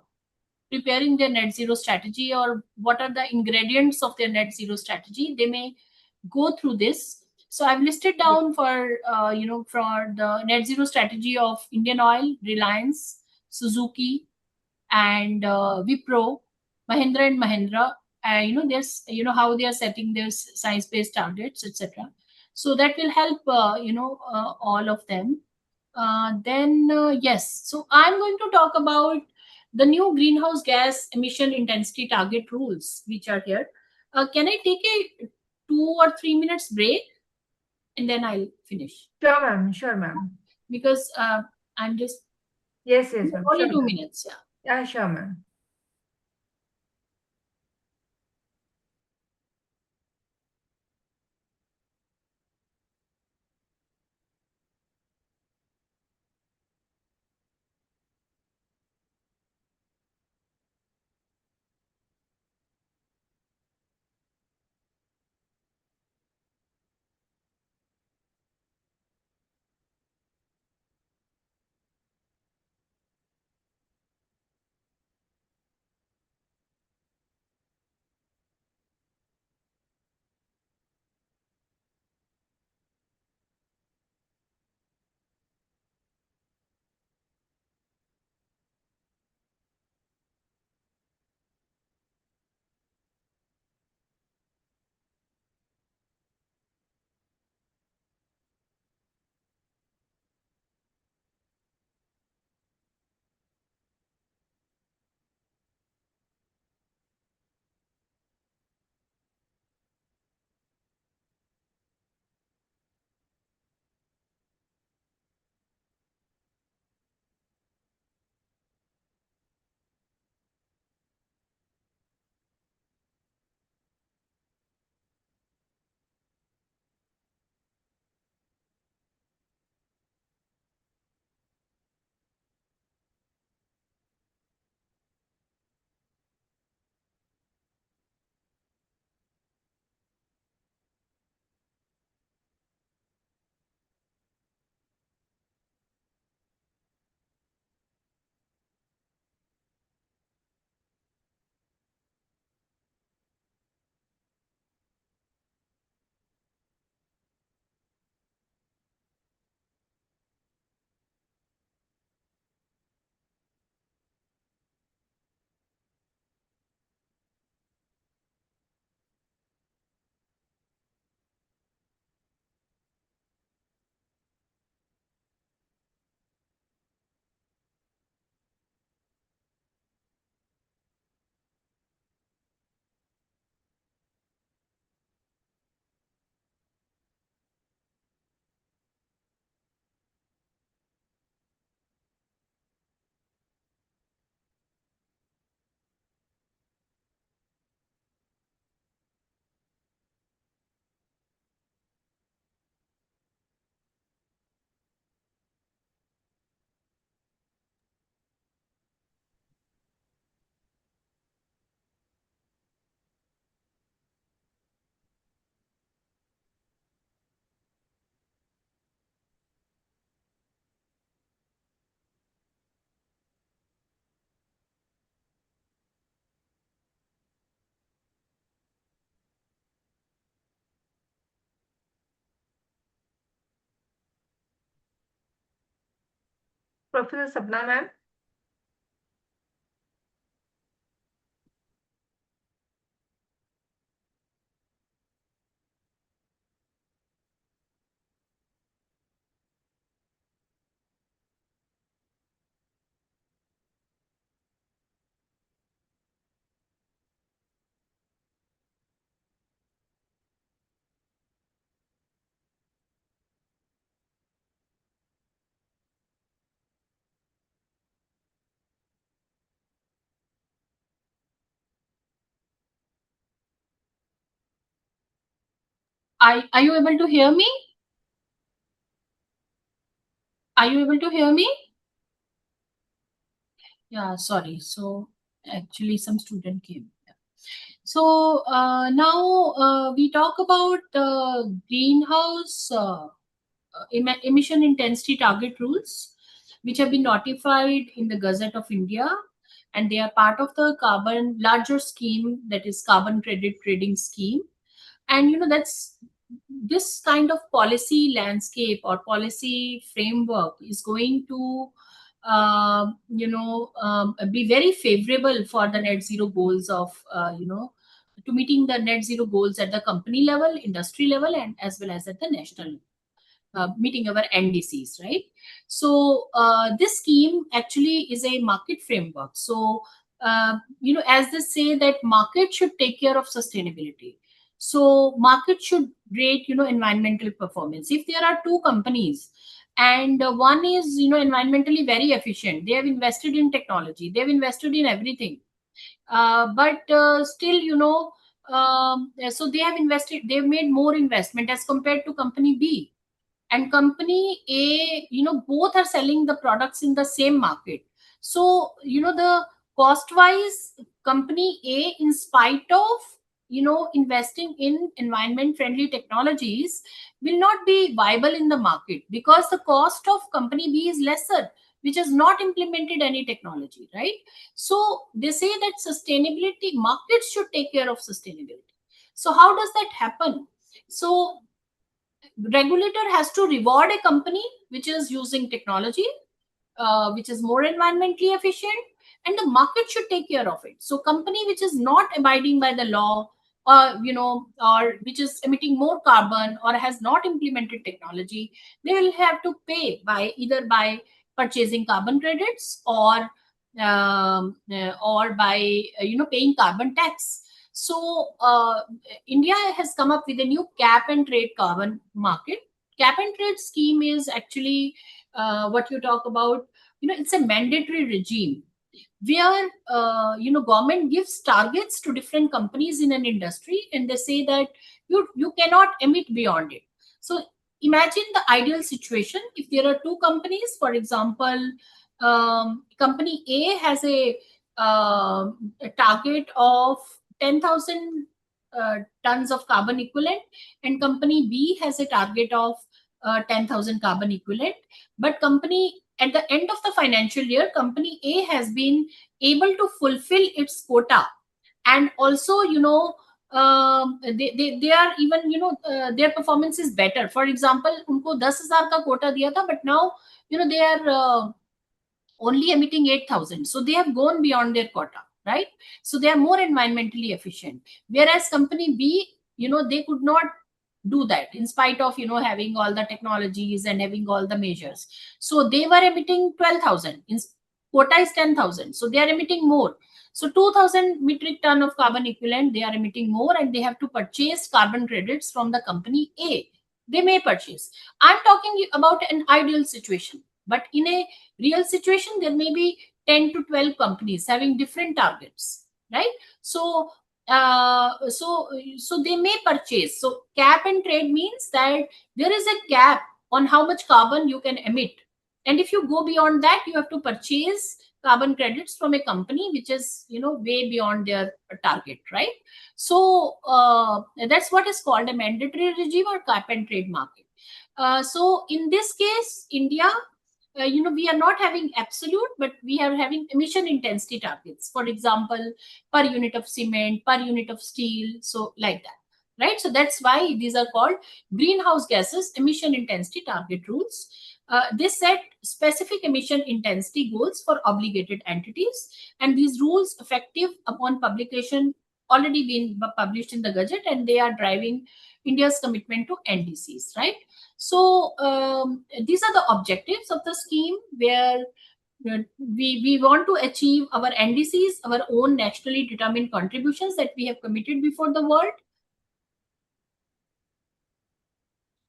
preparing their net zero strategy, or what are the ingredients of their net zero strategy, they may go through this. So I've listed down for for the net zero strategy of Indian Oil, Reliance, Suzuki, and Wipro, Mahindra and Mahindra. There's how they are setting their science-based targets, etc. So that will help all of them. Then yes, so I'm going to talk about the new greenhouse gas emission intensity target rules, which are here. Can I take a 2 or 3 minutes break, and then I'll finish? Sure, ma'am. Sure, ma'am. Because I'm just Yes, ma'am. only Sure, two ma'am. minutes. Yeah. Yeah, sure, ma'am. Professor Sapna ma'am. Are you able to hear me? Are you able to hear me? Yeah, sorry. So actually some student came. So now we talk about greenhouse emission intensity target rules, which have been notified in the Gazette of India, and they are part of the carbon larger scheme, that is carbon credit trading scheme. And that's this kind of policy landscape or policy framework is going to be very favorable for the net zero goals of to meeting the net zero goals at the company level, industry level, and as well as at the national meeting our NDCs, right? So this scheme actually is a market framework. So as they say that market should take care of sustainability. So market should rate environmental performance. If there are two companies and one is environmentally very efficient, they have invested in technology, they have invested in everything, but still so they have invested, they've made more investment as compared to company B and company A, both are selling the products in the same market. So the cost wise, company A, in spite of investing in environment friendly technologies, will not be viable in the market because the cost of company B is lesser, which has not implemented any technology, right? So they say that sustainability markets should take care of sustainability. So how does that happen? So regulator has to reward a company which is using technology, which is more environmentally efficient, and the market should take care of it. So company which is not abiding by the law, or which is emitting more carbon or has not implemented technology, they will have to pay by either by purchasing carbon credits or by paying carbon tax. So India has come up with a new cap and trade carbon market. Cap and trade scheme is actually what you talk about. It's a mandatory regime where government gives targets to different companies in an industry, and they say that you cannot emit beyond it. So imagine the ideal situation if there are two companies. For example, company A has a target of 10,000 tons of carbon equivalent, and company B has a target of 10,000 carbon equivalent. But company at the end of the financial year, company A has been able to fulfill its quota, and also they are even their performance is better. For example, उनको 10,000 का quota दिया था, but now they are only emitting 8,000. So they have gone beyond their quota, right? So they are more environmentally efficient. Whereas company B, they could not do that in spite of having all the technologies and having all the measures. So they were emitting 12,000. Quota is 10,000. So they are emitting more. So 2,000 metric ton of carbon equivalent, they are emitting more, and they have to purchase carbon credits from the company A. They may purchase. I'm talking about an ideal situation. But in a real situation, there may be 10 to 12 companies having different targets, right? So so they may purchase. So cap and trade means that there is a cap on how much carbon you can emit, and if you go beyond that, you have to purchase carbon credits from a company which is way beyond their target, right? So that's what is called a mandatory regime or cap and trade market. So in this case, India, we are not having absolute, but we are having emission intensity targets. For example, per unit of cement, per unit of steel, so like that, right? So that's why these are called greenhouse gases emission intensity target rules. They set specific emission intensity goals for obligated entities, and these rules effective upon publication already been published in the Gazette, and they are driving India's commitment to NDCs, right? So these are the objectives of the scheme, where we want to achieve our NDCs, our own nationally determined contributions that we have committed before the world.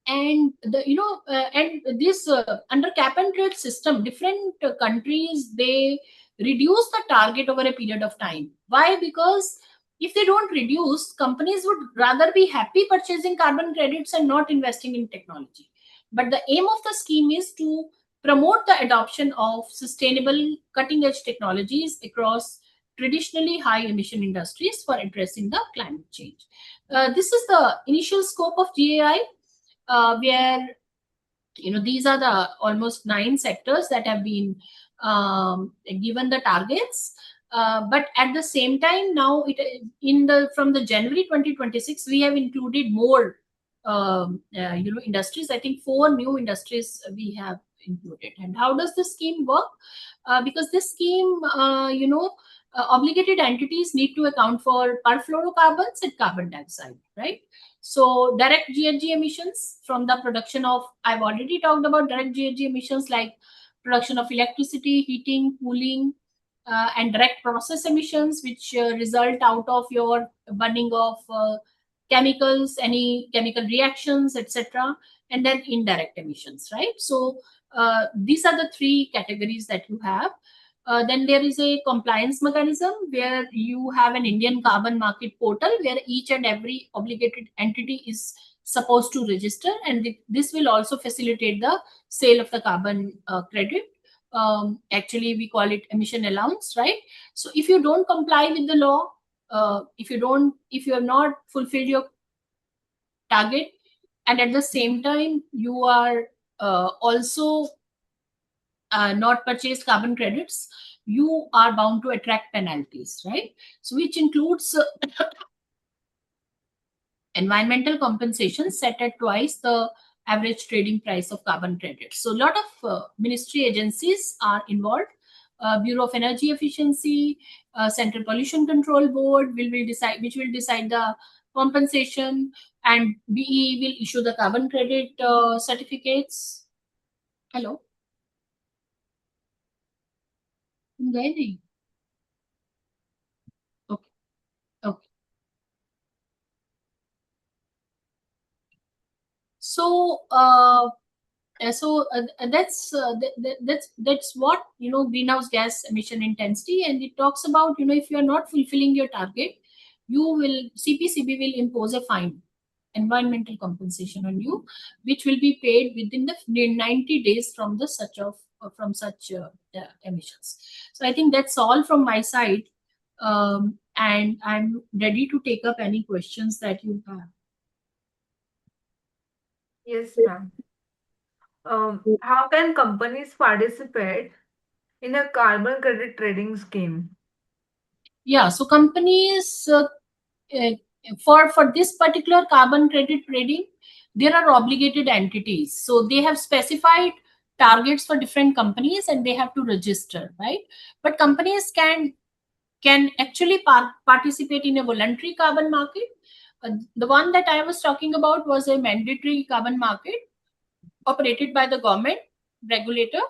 And this under cap and trade system, different countries, they reduce the target over a period of time. Why? Because if they don't reduce, companies would rather be happy purchasing carbon credits and not investing in technology. But the aim of the scheme is to promote the adoption of sustainable cutting edge technologies across traditionally high emission industries for addressing the climate change. This is the initial scope of GAI, where these are the almost 9 sectors that have been given the targets. But at the same time, now from the January 2026, we have included more industries. I think 4 new industries we have included. And how does this scheme work? Because this scheme, obligated entities need to account for perfluorocarbons and carbon dioxide, right? So direct GHG emissions from the production of, I've already talked about direct GHG emissions like production of electricity, heating, cooling, and direct process emissions, which result out of your burning of chemicals, any chemical reactions, etc. And then indirect emissions, right? So these are the 3 categories that you have. Then there is a compliance mechanism where you have an Indian carbon market portal where each and every obligated entity is supposed to register, and this will also facilitate the sale of the carbon credit. Actually, we call it emission allowance, right? So if you don't comply with the law, if you have not fulfilled your target, and at the same time you are also not purchased carbon credits, you are bound to attract penalties, right? So which includes environmental compensation set at twice the average trading price of carbon credits. So a lot of ministry agencies are involved. Bureau of Energy Efficiency, Central Pollution Control Board will decide the compensation, and BEE will issue the carbon credit certificates. Hello. Okay. Okay. So that's what greenhouse gas emission intensity, and it talks about if you are not fulfilling your target, CPCB will impose a fine, environmental compensation on you, which will be paid within the 90 days from such emissions. So I think that's all from my side, and I'm ready to take up any questions that you have. Yes, ma'am. How can companies participate in a carbon credit trading scheme? Yeah, so companies for this particular carbon credit trading, there are obligated entities. So they have specified targets for different companies and they have to register, right? But companies can actually participate in a voluntary carbon market. The one that I was talking about was a mandatory carbon market operated by the government regulator.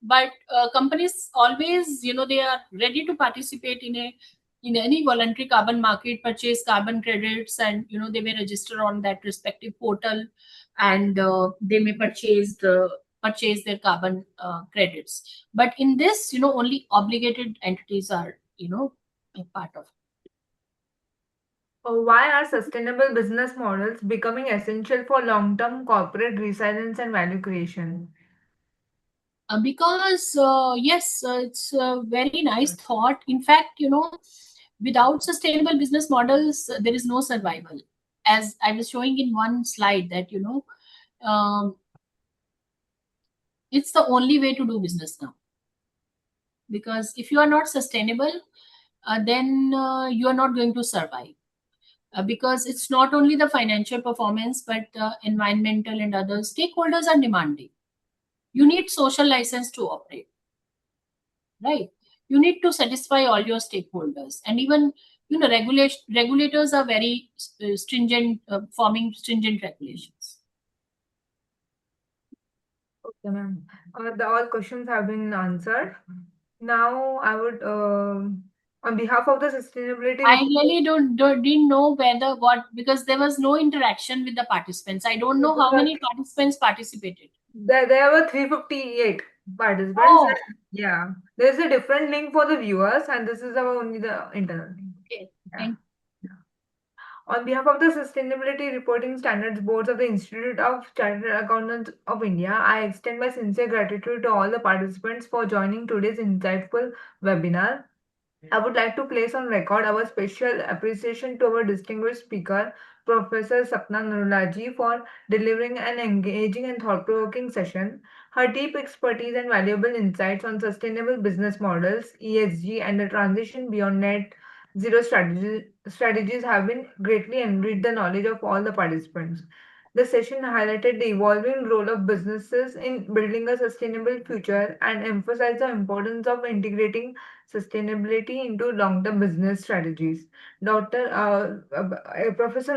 But companies always, they are ready to participate in any voluntary carbon market, purchase carbon credits, and they may register on that respective portal, and they may purchase their carbon credits. But in this, only obligated entities are a part of it. Why are sustainable business models becoming essential for long-term corporate resilience and value creation? Because yes, it's a very nice thought. In fact, without sustainable business models, there is no survival. As I was showing in one slide that it's the only way to do business now. Because if you are not sustainable, then you are not going to survive. Because it's not only the financial performance, but environmental and other stakeholders are demanding. You need social license to operate, right? You need to satisfy all your stakeholders, and even regulators are very stringent, forming stringent regulations. Okay, ma'am. All questions have been answered. Now, I would, on behalf of the sustainability, I really didn't know because there was no interaction with the participants. I don't know how many participants participated. there were 358 participants. Oh. Yeah, there's a different link for the viewers, and this is our only the internal link. Okay. Yeah. Thank On behalf of the Sustainability Reporting Standards Boards of the Institute of Chartered Accountants of India, I extend my sincere gratitude to all the participants for joining today's insightful webinar. I would like to place on record our special appreciation to our distinguished speaker, Professor Sapna Narulaji, for delivering an engaging and thought-provoking session. Her deep expertise and valuable insights on sustainable business models, ESG, and the transition beyond net zero strategies have been greatly enriched the knowledge of all the participants. The session highlighted the evolving role of businesses in building a sustainable future and emphasized the importance of integrating sustainability into long-term business strategies. Professor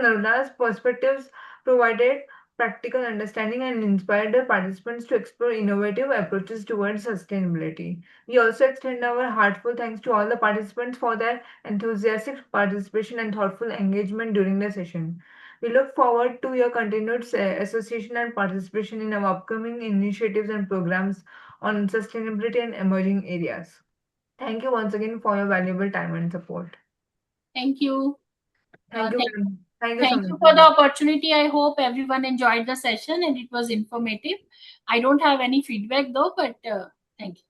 Narula's perspectives provided practical understanding and inspired the participants to explore innovative approaches towards sustainability. We also extend our heartfelt thanks to all the participants for their enthusiastic participation and thoughtful engagement during the session. We look forward to your continued association and participation in our upcoming initiatives and programs on sustainability and emerging areas. Thank you once again for your valuable time and support. Thank you. Thank you, ma'am. Thank you so Thank much. you for the opportunity. I hope everyone enjoyed the session and it was informative. I don't have any feedback though, but thank you.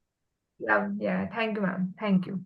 Yeah, thank you, ma'am. Thank you.